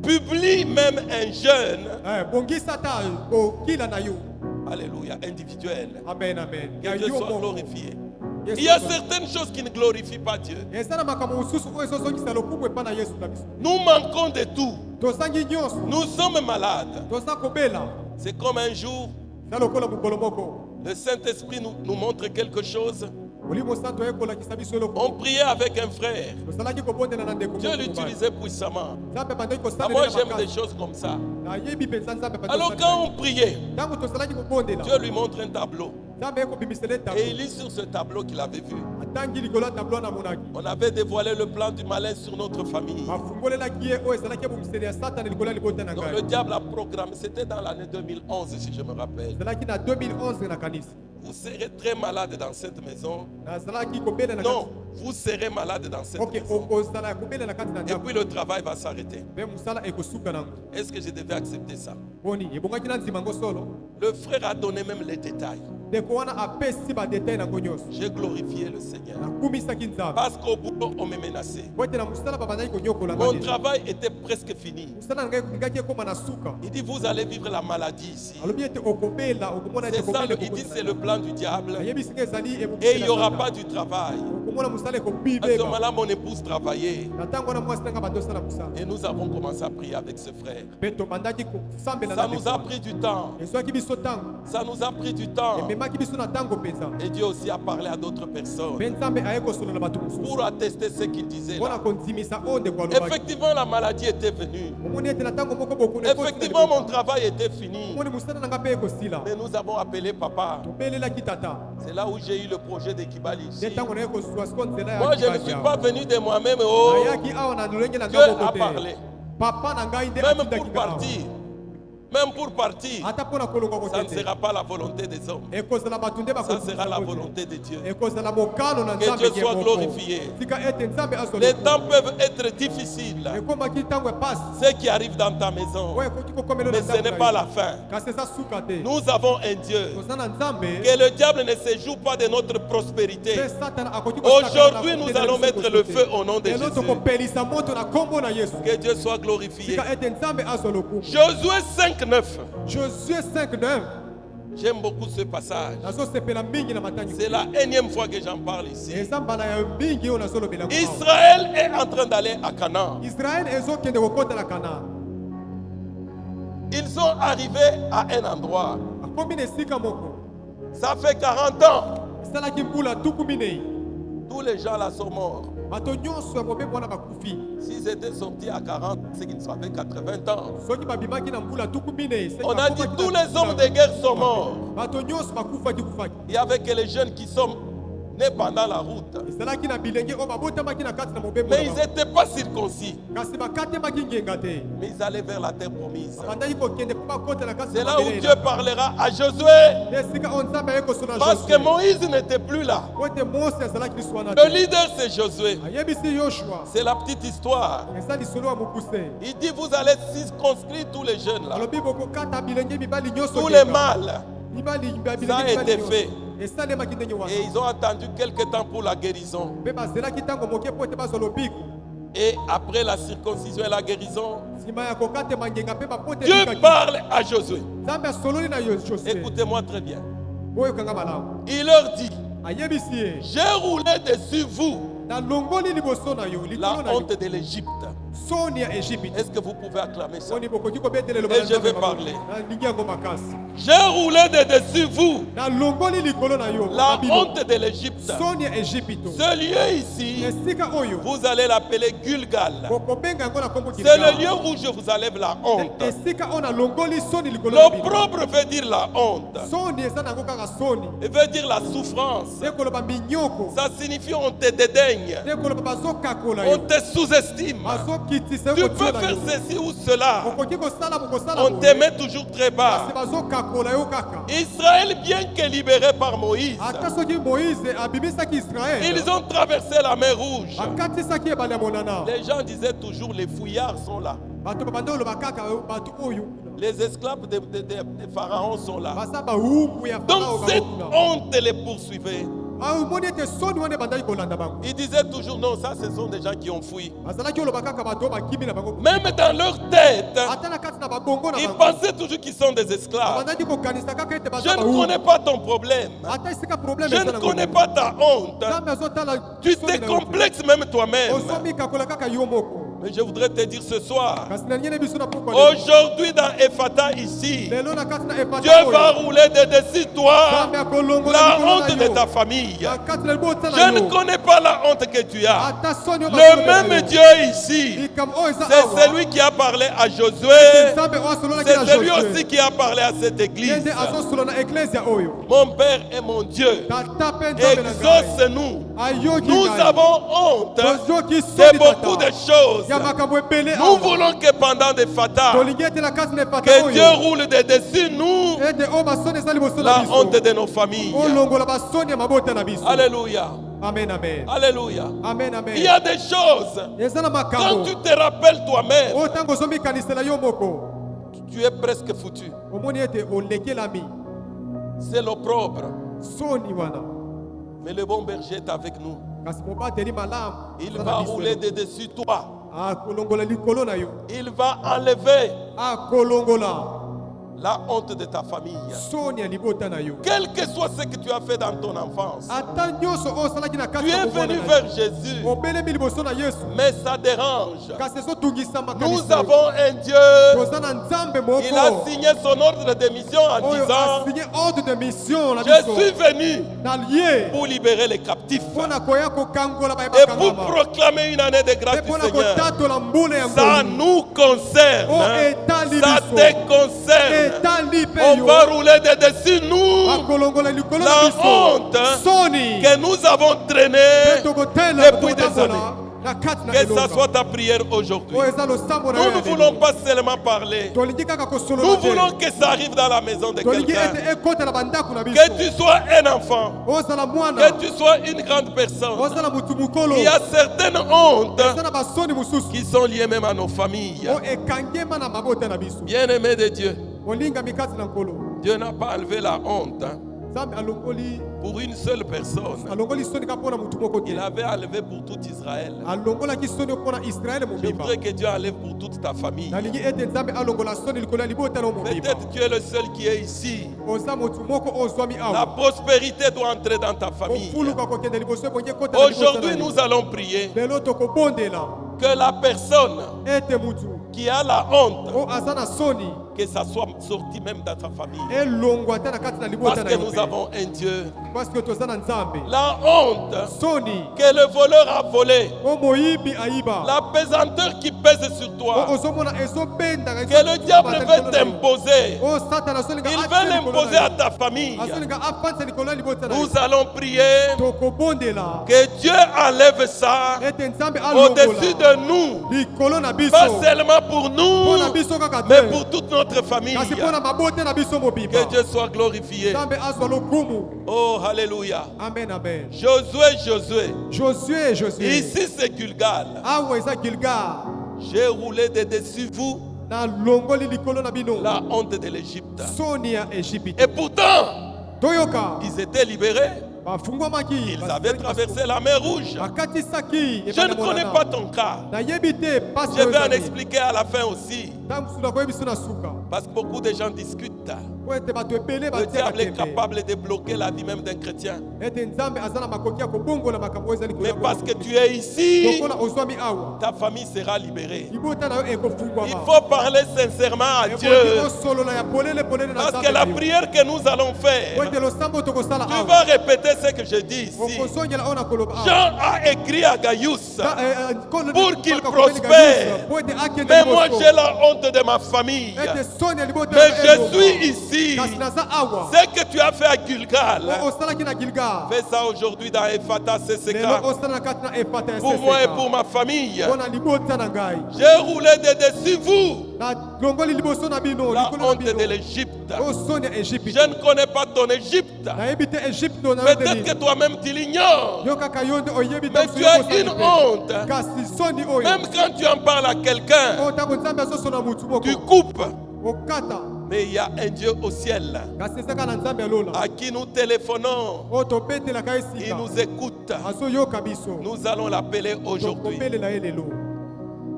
Publie même un jeûne. bongisa ata kokila na yo Alléluia, individuel. amen amen ya Que Dieu yo soit moko glorifié. Yesu Il y a azo- certaines choses qui ne glorifient pas Dieu. eza na makambo mosusu oyo ezozongisa lokumu epa na yesu na biso Nous manquons de tout. tozangi nyonso Nous sommes malades. toza kobela C'est comme un jour, eza lokola mokolo moko le Saint-Esprit nous montre quelque chose. molimo santo ekolakisa biso On eloko priait avec un frère. tozalaki kobondela na ndeko Dieu moko mobali. l'utilisait puissamment. nzambe bandaki Ah, moi, j'aime des kosalela choses comme ça. nayebi mpenza nzambe Alors, quand on priait, ntango tozalaki kobondela Dieu lui montre un tableau. nzambe ekobimisela Et etablo il lit sur ce tableau qu'il avait vu. atangi likolo ya tablo wana amonaki On avait dévoilé le plan du malin sur notre famille. bafungolelaki ye oyo ezalaki ebomiseli ya satana likolo ya libota na Donc, le ngai diable a programmé. C'était dans l'année 2011, si je me rappelle. ezalaki na 2011 nakanisi Vous serez très malade dans cette maison. nazalaki kobela na Non, kati vous serez malade dans cette ok maison. okozala ya kobela na kati na Et ndako puis le travail va s'arrêter. mpe mosala ekosuka nango Est-ce que je devais accepter ça? boni ebongaki na nzima yango solo Le frère a donné même les détails. ndeko wana apesi badetail nango nyonso J'ai glorifié le Seigneur. nakumisaki nzambe Parce qu'au bout, on me menaçait. po ete na mosala babandaki konyokola Mon ngai travail était presque fini. mosala na ngai ekokaki ekóma na suka Il dit, vous allez vivre la maladie ici. alobi ete okobela okomona ete C'est ça, okobela il dit, c'est le plan du diable. ayebisi nga ezali Et il n'y aura pas du travail. okomona mosala À ce ekobibeba moment-là, mon épouse travaillait. na ntango wana mwasi nanga badosala mosala Et nous avons commencé à prier avec ce frère. mpe tobandaki kosambela Ça na nous a pris du temps. ezwaki biso ntango Ça nous a pris du temps. ememaki biso na ntango mpenza Et Dieu aussi a parlé à d'autres personnes mpe nzambe aye kosolola bato mosusu pour attester ce qu'il disait mpona là. kondimisa oyo ndeko alobaki Effectivement, la maladie était venue. omoni ete na ntango moko bokuna Effectivement, mon travail était fini. omoni mosala na nga mpe ekosila Mais nous avons appelé papa. tobelelaki tata C'est là où j'ai eu le projet de Kibali nde ici. ntango naye kozwa siko nzela Moi, je ne suis pas venu de moi-même. Oh, nayaki awa na lolenge na Dieu nga moko a te parlé. papa na ngai nde Même atindaki pour nga awa partir. Même pour partir. ata mpo na kolongwa Ça ne kote te sera pas la volonté des hommes. ekozala bato nde Ça sera la bakote volonté de Dieu. ekozala mokano na Que nzambe Dieu ye soit moko. glorifié. tika ete nzambe azwa Les lokumu. temps peuvent être difficiles. ekomaki ntango epasi Ce qui arrive dans ta maison. oyo ekoki kokomela na Mais ce ntango n'est na pas yo. la fin. kasi eza suka te Nous avons un Dieu. toza na nzambe Que le diable ne se joue pas de notre prospérité. mpe satana akoki Aujourd'hui, nous allons mettre le feu au nom de lelo Jésus. tokopelisa moto na nkombo na yesu Que Dieu soit glorifié. tika ete nzambe azwa lokumu Josué 5:9. josue 5:9 J'aime beaucoup ce passage. nazosepela mingi na matangi C'est la énième fois que j'en parle ici. eza mbala ya mingi oyo nazolobela ngo awa. Israël est en train d'aller à Canaan. israele ezokende kokota na kana Ils sont arrivés à un endroit. akomi na esika moko Ça fait 40 ans. esalaki mbula tuku minei Tous les gens là sont morts. bato nyonso ya mobembo wana bakufi S'ils étaient sortis à 40, c'est qu'ils avaient 80 ans. soki babimaki na mbula tuku minei soki On a dit bakomaki tous na les hommes de guerre sont morts. bato nyonso bakufaki kufaki Il n'y avait que les jeunes qui sont nés pendant la route. ezalaki na bilenge oyo babotamaki na kati na mobembo Mais ils n'étaient pas circoncis. kasi bakatemaki ngenga te Mais ils allaient vers la terre promise. babandaki kokende mpo bakotela kati C'est na là où mabele Dieu parlera à Josué. nde esika oyo nzambe aye kosola Parce que Moïse n'était plus là. po ete mose azalaki lisu wana Le te leader, c'est Josué. ayebisi yoshua C'est la petite histoire. eza lisolo ya mokuse Il dit, vous allez circonscrire tous les jeunes là. alobi bokokata bilenge mibali nyonso Tous les ngenga. mâles. mibali Ça a bilenge été mibali fait. nyonso esalemaki ndenge wana Et ils ont attendu quelque temps pour la guérison. mpe bazelaki ntango moke po ete bazwa lobiko Et après la circoncision et la guérison, nsima ya kokatema ngenga mpe bapote Dieu elikaki. parle à Josué. nzambe asololi na josue Écoutez-moi très bien. oyokanga malamu Il leur dit, ayebisi ye j'ai roulé dessus vous nalongoli liboso na yo la likolo na yo honte de l'Égypte. soni ya egypte Est-ce que vous pouvez acclamer ça? oni bokoki kobetela eloba Et na je Nzambe vais mabe. parler. nalingi yango makasi J'ai roulé de dessus vous nalongoli likolo na yo la na bino. honte de l'Égypte. soni ya egypte Ce lieu ici, esika oyo vous allez l'appeler Gilgal. bokobenga yango na kombo C'est Gilgal. le lieu où je vous enlève la honte. esika oyo nalongoli soni likolo na bino. L'opprobre veut dire la honte. soni eza nango kaka soni Il veut dire la souffrance. ekoloba minyoko Ça signifie on te dédaigne. ekoloba bazokakola On yo te sous-estime. bazokitisa Tu yo peux kotia na faire yo ceci ou cela. okoki kosala bokosala On boye. te met toujours très bas. kasi bazokakola yo kaka Israël, bien que libéré par Moïse, ata soki moïse abimisaki israele ils ont traversé la mer Rouge. bakatisaki ebale ya monana Les gens disaient toujours les fouillards sont là. bato babanda oloba kaka bato oyo Les esclaves de Pharaon sont là. baza bawumbu ya Donc Farao cette bakokuna. honte les poursuivait. omoni ete soni wana ebandaki kolanda bango Ils disaient toujours non, ça ce sont des gens qui ont fui. bazalaki oloba kaka bato oyo bakimi na bango Même dans leur tête, ata na kati na babongo na ils bango pensaient toujours qu'ils sont des esclaves. babandaki kokanisa kaka ete Je baza ne bawumbu connais pas ton problème. ata esika problème Je eza ne na connais bango. pas ta honte. nzambe azotala Tu soni te na yo te. complexes même toi-même. ozomikakola kaka yo moko Mais je voudrais te dire ce soir, kasi nalingi na biso na pokwa lelo. aujourd'hui dans Ephata ici, lelo na kati na epata Dieu va rouler de dessus toi nzambe akolongola la likolo na honte de yo. ta famille. na kati na libota na Je ne yo connais pas la honte que tu as. ata soni oyo Le basololi na même yo. Dieu ici, likambo oyo eza c'est awa celui qui a parlé à Josué. nzambe oyo asololaki C'est na celui Josué. aussi qui a parlé à cette ye église. nde azosolola na eklezia oyo Mon Père et mon Dieu, tata mpe nzambe na ngai exauce-nous. ayoki Nous ngai avons honte tozoki de soni beaucoup de tata choses. ya makambo ebele Nous awa voulons que pendant des fatas, tolingi ete na kati na epata que Dieu oyo roule de dessus nous ete oyo basoni eza liboso na la biso honte de nos familles. olongola basoni ya mabota na biso Alléluia. amen amen Alléluia. amen amen Il y a des choses, eza na quand makambo tu te rappelles toi-même, oyo ntango ozomikanisela yo moko tu es presque foutu. omoni ete olekelami C'est l'opprobre. soni wana Mais le bon berger est avec nous. kasi mobateli malamu Il aza na va biso rouler elongo. de dessus toi. akolongola likolo na yo Il va enlever akolongola la honte de ta famille. soni ya libota na yo Quel que soit ce que tu as fait dans ton enfance, ata nyonso oyo osalaki na tu kati es ya venu kovanda na vers yo. Jésus, obelemi liboso na yesu mais ça dérange. kasi ezotungisa Nous makanisa yo. avons un Dieu, toza na nzambe il a moko signé son ordre de mission en oyo disant, asinye ordre de mission na je suis biso venu na lie pour libérer les captifs mpo na koya kokangola et pour bayebakangama proclamer une année de mpe grâce mpo du na Seigneur. kotatola mbula ya Ça ngolu nous concerne, Oh, etali ça biso. te concerne. etali mpe On yo va rouler de dessus nous akolongola likolo la na biso honte soni que nous avons mpe traînée tokotela depuis des tokotambola années. na kati na Que ça elonga soit ta prière aujourd'hui. oyo eza losambo na Nous yo ne ya voulons lelo. pas seulement parler. tolingi kaka Nous kosolola voulons te que ça arrive dans la maison de tolingi quelqu'un. ete ekota na bandako na biso Que tu sois un enfant. ozala mwana Que tu sois une grande personne. ozala mutu mokolo Il y a certaines hontes eza na basoni mosusu qui sont liées même à nos familles. oyo ekangema na mabota na biso Bien-aimés de Dieu, olingami kati na nkolo Dieu n'a pas enlevé la honte nzambe alongoli pour une seule personne. alongoli soni ka mpo na mutu moko te Il avait enlevé pour tout Israël. alongolaki soni mpo na israele Je mobimba voudrais que Dieu enlève pour toute ta famille. nalingi ete nzambe alongola soni likolo ya libota na yo mobimba Peut-être tu es le seul qui est ici. oza motu moko oyo ozwami La awa prospérité doit entrer dans ta famille. ofuluka kokende liboso ebongi ekota na libota Aujourd'hui, na yo. nous allons prier lelo tokobondela que la personne ete mutu qui a la honte, oyo aza na soni que ça soit sorti même dans ta famille. elongwa te na kati na libota Parce na que yo nous mpe. avons un Dieu. parce que toza na nzambe La honte soni que le voleur a volé, oyo moyibi ayiba la pesanteur qui pèse sur toi. Que le diable veut t'imposer. Il veut l'imposer à ta famille. Nous allons prier que Dieu enlève ça au-dessus de nous. Pas seulement pour nous, mais pour toute notre famille. Que Dieu soit glorifié. Oh, alléluia. Amen, amen. Josué. Ici c'est Gilgal. J'ai roulé de dessus vous la honte de l'Égypte. Et pourtant, ils étaient libérés. Ils avaient traversé la mer Rouge. Je ne connais pas ton cas. Je vais en expliquer à la fin aussi. Parce que beaucoup de gens discutent. Le diable est capable de bloquer la vie même d'un chrétien. Mais parce que tu es ici, ta famille sera libérée. Il faut parler sincèrement à Dieu. Parce que la prière que nous allons faire, tu vas répéter ce que je dis ici. Jean a écrit à Gaius pour qu'il prospère. Mais moi j'ai la honte de ma famille. Mais je suis ici. Ce que tu as fait à Gilgal, fais ça aujourd'hui dans Ephata CCK. Pour moi et pour ma famille. J'ai roulé de dessus vous la honte de l'Égypte. Je ne connais pas ton Égypte. Peut-être que toi-même tu l'ignores. Mais tu as une honte. Même quand tu en parles à quelqu'un, tu coupes. Mais il y a un Dieu au ciel à qui nous téléphonons. Il nous écoute. Nous allons l'appeler aujourd'hui.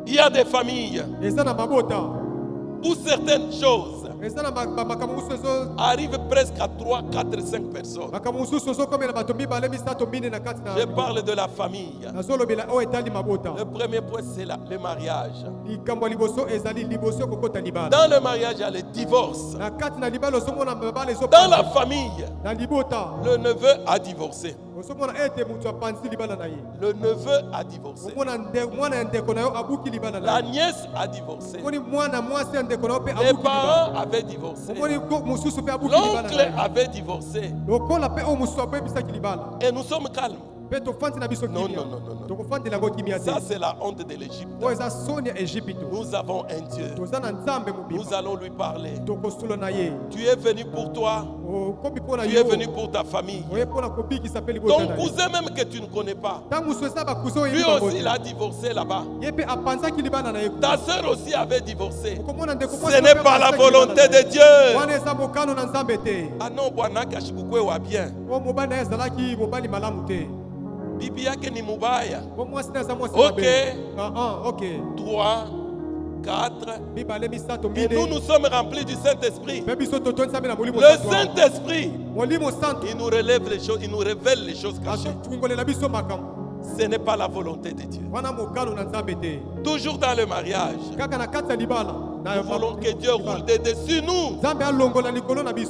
Il y a des familles où certaines choses arrivent presque à 3, 4, 5 personnes. Je parle de la famille. Le premier point, c'est le mariage. Dans le mariage, il y a le divorce. Dans la famille, le neveu a divorcé. Le neveu a divorcé. La nièce a divorcé. Les parents avaient divorcé. L'oncle avait divorcé. Et nous sommes calmes. Non. Ça c'est la honte de l'Égypte. Nous avons un Dieu. Nous allons lui parler. Tu es venu pour toi. Tu es venu pour ta famille. Ton cousin même que tu ne connais pas, lui aussi il a divorcé là-bas. Ta soeur aussi avait divorcé. Ce n'est pas la volonté de Dieu. Ah non, bien. Bibi yake ni mubaya. Ok. 3, 4. Et nous sommes remplis du Saint-Esprit. Le Saint-Esprit, il nous relève les choses, il nous révèle les choses cachées. Ce n'est pas la volonté de Dieu. Toujours dans le mariage, nous voulons que Dieu roule dessus nous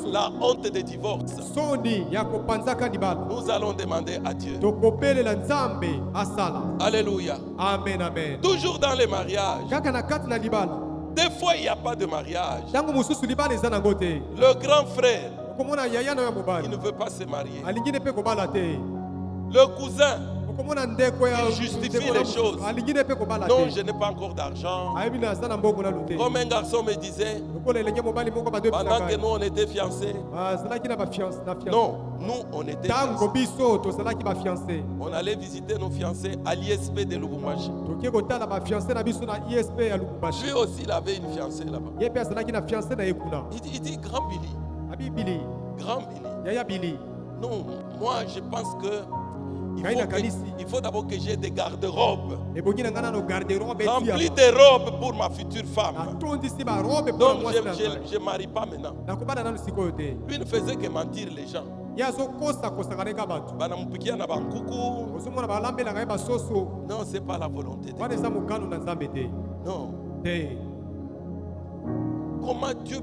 la honte des divorces. Nous allons demander à Dieu. Alléluia. Amen, amen. Toujours dans le mariage. Des fois il n'y a pas de mariage. Le grand frère, il ne veut pas se marier. Le cousin, il justifie les choses. Non, je n'ai pas encore d'argent. Comme un garçon me disait, pendant que nous on était fiancés. Non, nous on était fiancés. On allait visiter nos fiancés à l'ISP de Lubumbashi. Lui aussi il avait une fiancée là-bas. Il dit Grand Billy. Grand Billy. Non, moi je pense que il faut d'abord que j'ai des garde-robes remplis de robes pour ma future femme. Donc je ne marie pas maintenant. Lui ne faisait que mentir les gens. Non, ce n'est pas la volonté de Dieu. Non. Comment Dieu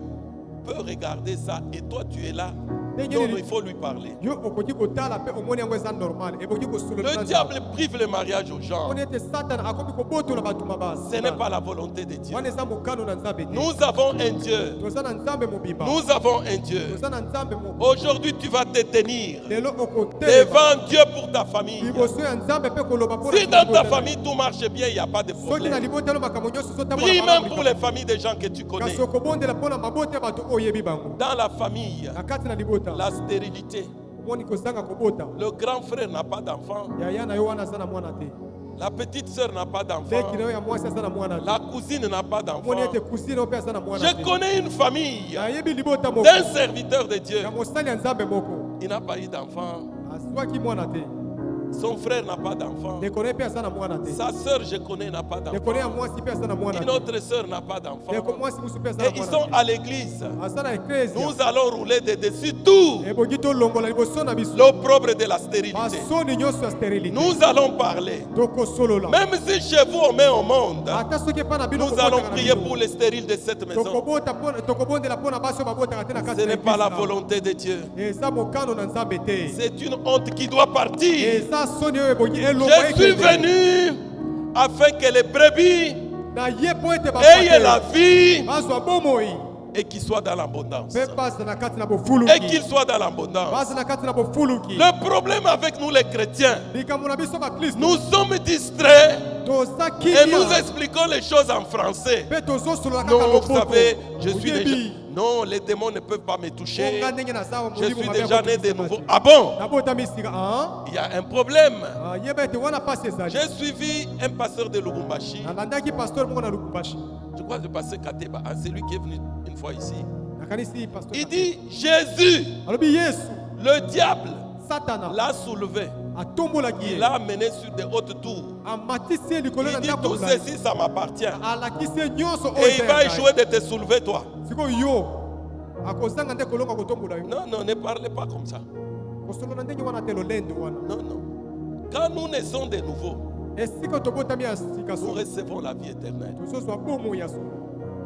peut regarder ça et toi tu es là? Non, non, il faut lui parler. yo okoki kotala mpe omoni yango eza normal eboki kosolola Le diable prive le mariage aux gens. omoni ete satana akomi kobotola bato Ce n'est pas la volonté de Dieu. wana eza mokano na nzambe te Nous avons un Dieu. toza na nzambe mobimba Nous avons un Dieu. toza na nzambe moko Aujourd'hui, tu vas te tenir lelo okotelema devant Dieu pour ta famille. liboso ya nzambe mpe koloba mpona Si dans ta famille tout marche bien, il n'y a pas de soki na problème. libotelo makambo nyonso Prie même pour les familles des gens que tu connais. kasi okobondela mpona mabota ya bato oyo oyebi bango Dans la famille, na kati na libota la stérilité. omoni kozanga kobota Le grand frère n'a pas d'enfant. yaya na yo wana aza na mwana te La petite sœur n'a pas d'enfant. leki na yo ya mwasi aza na mwana te La cousine n'a pas omoni d'enfant. ete kusine yo mpe aza na mwana Je te connais une famille nayebi libota moko d'un serviteur de Dieu. ya mosali ya nzambe moko Il n'a pas eu d'enfant. azwaki mwana te Son frère n'a pas d'enfant. ndeko na ye mpe aza na mwana te Sa sœur, je connais, n'a pas ndeko na ya d'enfant. mwasi mpe aza na mwana Une te autre sœur n'a pas ndeko d'enfant. mwasi mosusu mpe aza Et na ils mwana sont te à l'église. aza na eklesia Nous allons rouler de dessus tout eboki tolongola liboso na biso l'opprobre de la stérilité. basoni nyonso ya sterilité Nous allons parler. tokosolola Même si chez vous on met au monde, ata soki epa na bino nous allons kobotaka na prier bino. pour les stériles de cette maison. tokobondela mpo na basi oyo babotaka te na Ce kati n'est pas la na volonté de Dieu. eza mokano na nzambe te C'est une honte qui doit partir. eza soni oyo ebongi elongo Je suis venu afin que les brebis na ye mpo ete aient la vie bazwa bomoi et qu'ils soient dans l'abondance. mpe baza na kati na Et bofuluki qu'ils soient dans l'abondance. baza na kati na bofuluki Le problème avec nous les chrétiens, likambo na biso bakristo nous sommes distraits toza et nous kilia expliquons les choses en français. mpe tozosolola kaka Non, vous loboko savez, je suis déjà... oyebi Non, les démons ne peuvent pas me toucher. onga ndenge naza Je molimo suis mabe déjà né de akokisama nouveau. te. Ah bon? nabotami sika Il y a un problème. yeba ete wana pasi ezali J'ai suivi un pasteur de Lubumbashi. nalandaki pasteur moko na lubumbashi Je crois que le pasteur Kateba, ah, c'est lui qui est venu une fois ici. nakanisi pasteur Il dit, Jésus, alobi yesu le diable, satana l'a soulevé. atombolaki Il ye l'a amené sur des hautes tours. amatisi ye likolo Il na dit, ndako tout molai. ceci, ça m'appartient. alakisi ye nyonso oyo Et eza il va ya ngai. échouer de te soulever, toi. sikoyo yo akozanga nde kolonga kotombola yo Non, non, ne parlez pas comme ça. kosolola ndenge wana te lolendo wana Non, non. Quand nous naissons de nouveau, esika tobotami ya sika nous solo recevons la vie éternelle. tozozwa bomoi ya solo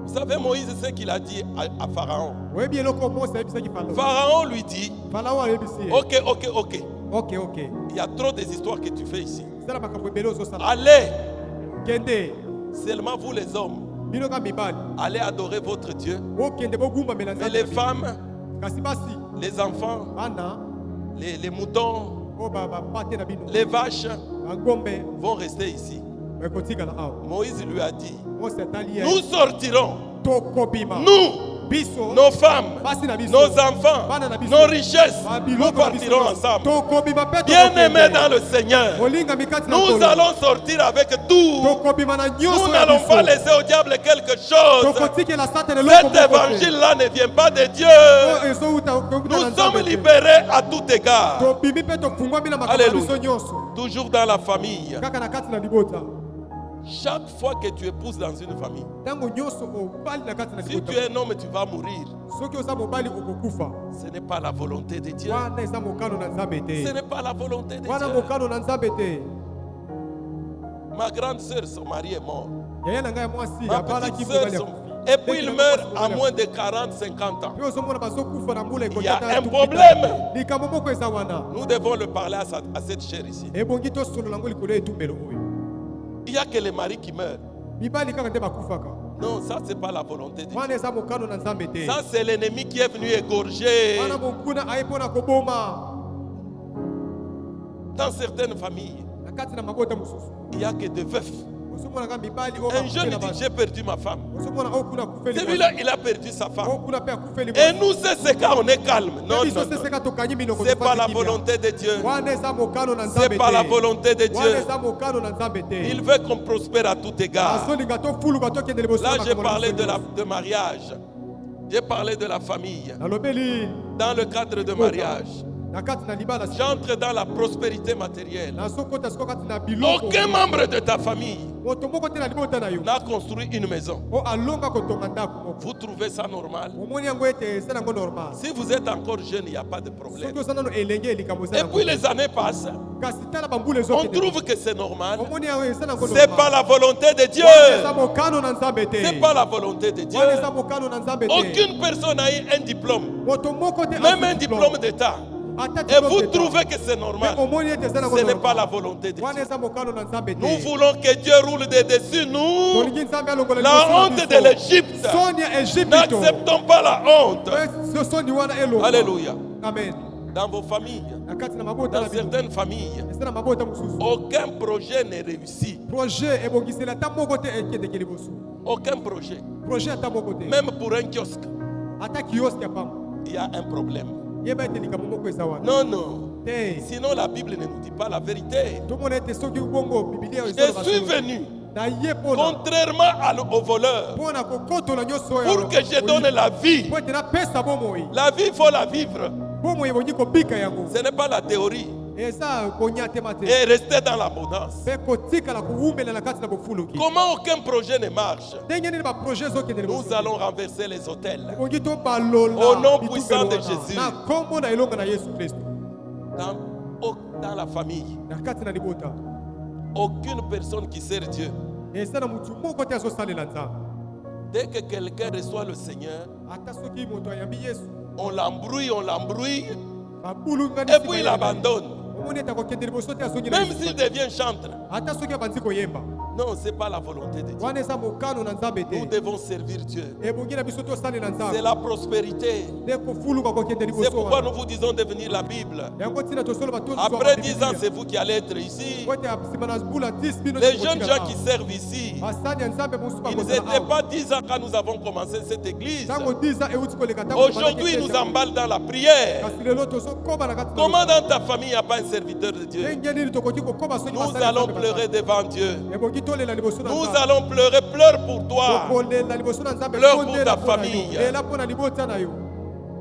Vous savez, Moïse, ce qu'il a dit à Pharaon. oyebi eloko mosi ayebisaki falo Pharaon lui dit, falao ayebisi ye ok, ok, ok. ok ok Il y a trop des histoires que tu fais ici. sala makambo ebele ozosala Allez, kende seulement vous les hommes, bino ka mibali allez adorer votre Dieu. okende bogumbamela Mais les nzambe femmes, kasi basi les enfants, bana les moutons, oyo bapate na bino les vaches bangombe vont rester ici. ekotikala awa Moïse lui a dit, mosi atali ye nous sortirons, tokobima nous, biso nos femmes, basi na biso nos enfants, bana na biso nos richesses, nous babiloko na biso partirons nyonso. ensemble. tokobima mpe Bien-aimés dans le Seigneur, molingami kati na nous nkolo. allons sortir avec tout. tokobima na Nous nyonso ya n'allons pas biso laisser au diable quelque chose. tokotikela satana eloko Cet moko te. évangile-là ne vient pas de Dieu. Oyo ezowuta na Nous Nzambe sommes te. libérés à tout égard. tobimi mpe tofungwami na makambo na Alléluia. biso nyonso Toujours dans la famille. kaka na kati na libota Chaque fois que tu épouses dans une famille, ntango nyonso obali na kati na si libota tu es un homme, tu vas mourir. soki oza mobali okokufa Ce n'est pas la volonté de Dieu. wana eza mokano na nzambe Ce te n'est pas la volonté de wana Dieu. mokano na nzambe te Ma grande sœur, son mari est mort. yaya na ngai ya mwasi Ma abalaki petite sœur, mobali ya son... kofi Et puis il meurt à moins de 40-50 ans. mpe ozomona bazokufa na mbula Il y a ekotata un problème. likambo moko eza wana Nous devons le parler à cette chair ici. ebongi tosolola yango likolo ya etumbelo oyo Il n'y a que les maris qui meurent. mibali kaka nde bakufaka Non, ça, c'est pas la volonté de Dieu. wana eza mokano na nzambe te Ça, c'est l'ennemi qui est venu égorger. wana mokuna aye mpo na koboma Dans certaines familles, na kati na mabota mosusu il n'y a que des veufs. ozomonaka mibali oyo Un jeune bakufela dit, basi. j'ai perdu ma femme. ozomona oyo kuna akufeli Celui-là, il a perdu sa femme. oyo kuna mpe akufeli Et nous, c'est ce cas, on est calme. Non, biso non, non. seseka tokanyi minoko C'est pas tofandi la kimia. volonté de Dieu. wana eza mokano na C'est nzambe pas la te volonté de wana Dieu. eza mokano na nzambe Il te veut qu'on prospère à tout égard. azolinga tofuluka tokende liboso Là, na j'ai makambo na parlé biso de mariage. J'ai parlé de la famille. nalobeli Dans le cadre de mariage, na kati na libala j'entre dans la prospérité matérielle. nazokota siko kati na biloko Aucun membre de ta famille moto moko te na libota na yo n'a construit une maison. o alonga kotonga ndako moko Vous trouvez ça normal? omoni yango ete eza nango normal Si vous êtes encore jeune, il n'y a pas de problème. soki oza nano elenge likambo eza Et nango puis les années passent. kasi tala bambula On ezokende trouve que c'est normal. omoni yango eza nango C'est pas la volonté de Dieu. wana eza mokano na nzambe te C'est pas la volonté de Dieu. wana eza mokano na nzambe te Aucune personne n'a eu un diplôme, moto moko te même un diplôme d'État. ata Et diplôme vous d'État. trouvez que c'est Mais normal. omoni ete eza nango Ce n'est normal. pas la volonté de wana Dieu. eza mokano na nzambe te Nous voulons que Dieu roule de dessus nous tolingi nzambe alongola la liboso na honte biso. de l'Égypte. soni ya Egypte N'acceptons pas la honte. soni wana elonga Alléluia. amen Dans vos familles, na kati na mabota dans na bino certaines familles, eza na mabota mosusu aucun projet n'est réussi. projet ebongiseli ata moko te ekendeki liboso Aucun projet. projet ata moko te Même pour un kiosque, ata kioske ya pamba il y a un problème. yeba ete likambo moko eza wana Non, non. te Sinon, la Bible ne nous dit pas la vérité. tomona ete soki bongo bibilia oyo Je suis venu, na ye mpona contrairement aux voleurs, mpona kokotola nyonso oyo pour que je donne la vie. po ete napesa bomoi La vie, il faut la vivre. bomoi ebongi kobika yango Ce n'est pas la théorie. eza konyatema te Et rester dans l'abondance. mpe kotikala kowumela na kati na bofuluki Comment aucun projet ne marche? ndenge nini baprojet ezokende Nous liboso allons renverser les hôtels. ebongi tobalola Au nom bitungelo puissant de wana. Jésus. na nkombo na elonga na yesu kristo Dans la famille. na kati na libota Aucune personne qui sert Dieu. eza na motu moko te azosalela nzambe Dès que quelqu'un reçoit le Seigneur, ata soki moto ayambi yesu on l'embrouille, babulungani et puis il abandonne. omoni ete akokende liboso te azongi na Même Yesu. s'il devient chantre. ata soki abandi koyemba Non, ce n'est pas la volonté de Dieu. wana eza mokano na nzambe Nous te devons servir Dieu. ebongi na biso tosalela C'est nzambe la prospérité. nde kofuluka kokende C'est liboso pourquoi wana nous vous disons de venir la Bible. yango ntina tosoloba Après 10 ans, c'est vous qui allez être ici. po ete nsima na bula 10 bino Les jeunes gens qui servent ici, basani ya nzambe mosusu ils bakozala n'étaient awa pas 10 ans quand nous avons commencé cette église. ntango 10 ans euti koleka ntango Aujourd'hui, ils nous emballent dans la prière. kasi lelo tozokóma na kati na Comment dans ta famille il n'y a pas un serviteur de Dieu? ndenge nini tokoki kokóma soki Nous basali ya allons Nzambe pleurer devant Dieu. bazali. ebongi tolela liboso na Nous Nzambe. allons pleurer. Pleure pour toi. tokolela liboso na nzambe Pleure pour tondela ta mpo na yo. famille. lela mpo na libota na yo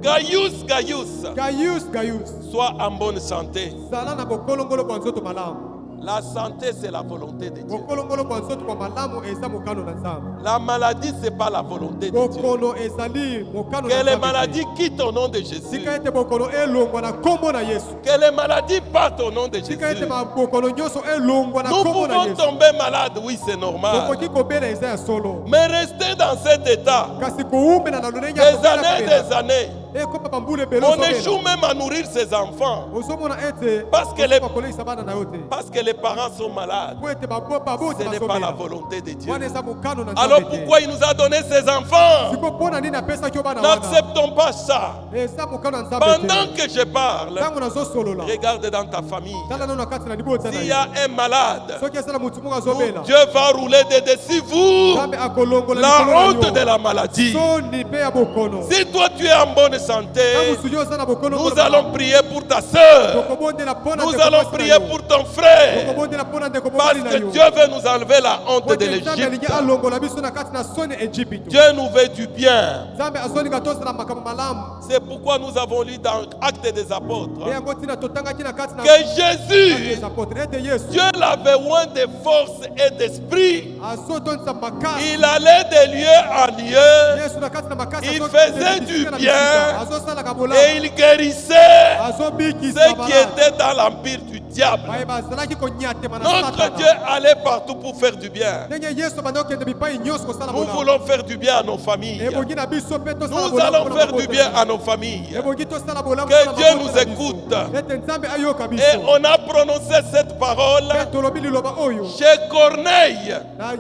Gaius, gaius sois en bonne santé. zala na bokolongolo bwa nzoto malamu La santé, c'est la volonté de Dieu. bokolongolo bwa nzoto bwa malamu eza mokano na nzambe La maladie, ce n'est pas la volonté de Dieu. bokono ezali mokano na Que les nzambe te. maladies quittent au nom de Jésus. tika ete bokono elongwa na nkombo na yesu Que les maladies partent au nom de tika ete Jésus. bokono nyonso elongwa na Nous nkombo na pouvons yesu tomber malades, oui, c'est normal. okoki kobela eza ya solo Mais rester dans cet état kasi kowumela na lolenge ya des kobela années et kopela. des années, ekoma bambula ebele on échoue même à nourrir ses enfants ozomona ete Parce que les- bakolekisa bana na yo te parce que les parents sont malades. po ete baboti Ce n'est pas la bazobela volonté de Dieu. wana eza mokano na Alors nzambe te pourquoi il nous a donné ses enfants? siko mpo na nini apesaki yo bana wana N'acceptons pas ça. eza mokano na nzambe Pendant te que je parle, ntango nazosolola regarde dans ta famille. tala nano na kati na libota na S'il y yo a un malade, soki eza na motu moko azobela Dieu va rouler de dessus vous nzambe akolongola la likolo na honte yo. de la maladie. soni mpe ya bokono Si toi tu es en bonne santé, ntango suki oza na bokono nous allons prier pour ta soeur. tokobondela mpo na Nous ndeko allons mwasi na prier yo. pour ton frère. tokobondela mpo na ndeko Parce mobali na que yo Dieu veut nous enlever la honte Po de ete nzambe alingi l'Égypte. alongola biso na kati na soni ejipito Dieu nous veut du bien. nzambe azolinga tosala makambo malamu C'est pourquoi nous avons lu dans Actes des Apôtres e yango ntina totangaki na kati na que Jésus, apôtre ete yesu Dieu l'avait loin de force et d'esprit. azotondisa makasi Il allait de lieu en lieu yesu na kati na makasi Il azokende faisait bisika du na bien. bisika. azosalaka et bolamu il guérissait azobikisa ceux qui balade étaient dans l'empire du diable. baye bazalaki konyatema na Notre Dieu satana allait partout pour faire du bien. ndenge yesu abanda kokende bipai nyonso kosala Nous bolamu voulons faire du bien à nos familles. ebongi na biso mpe tosala Nous bolamu allons mpona faire du mabota bien na à biso. nos familles. ebongi tosala bolamu Que mpona Dieu mabota nous na biso. écoute. ete nzambe ayoka biso Et on a prononcé cette parole mpe tolobi liloba oyo chez Corneille. na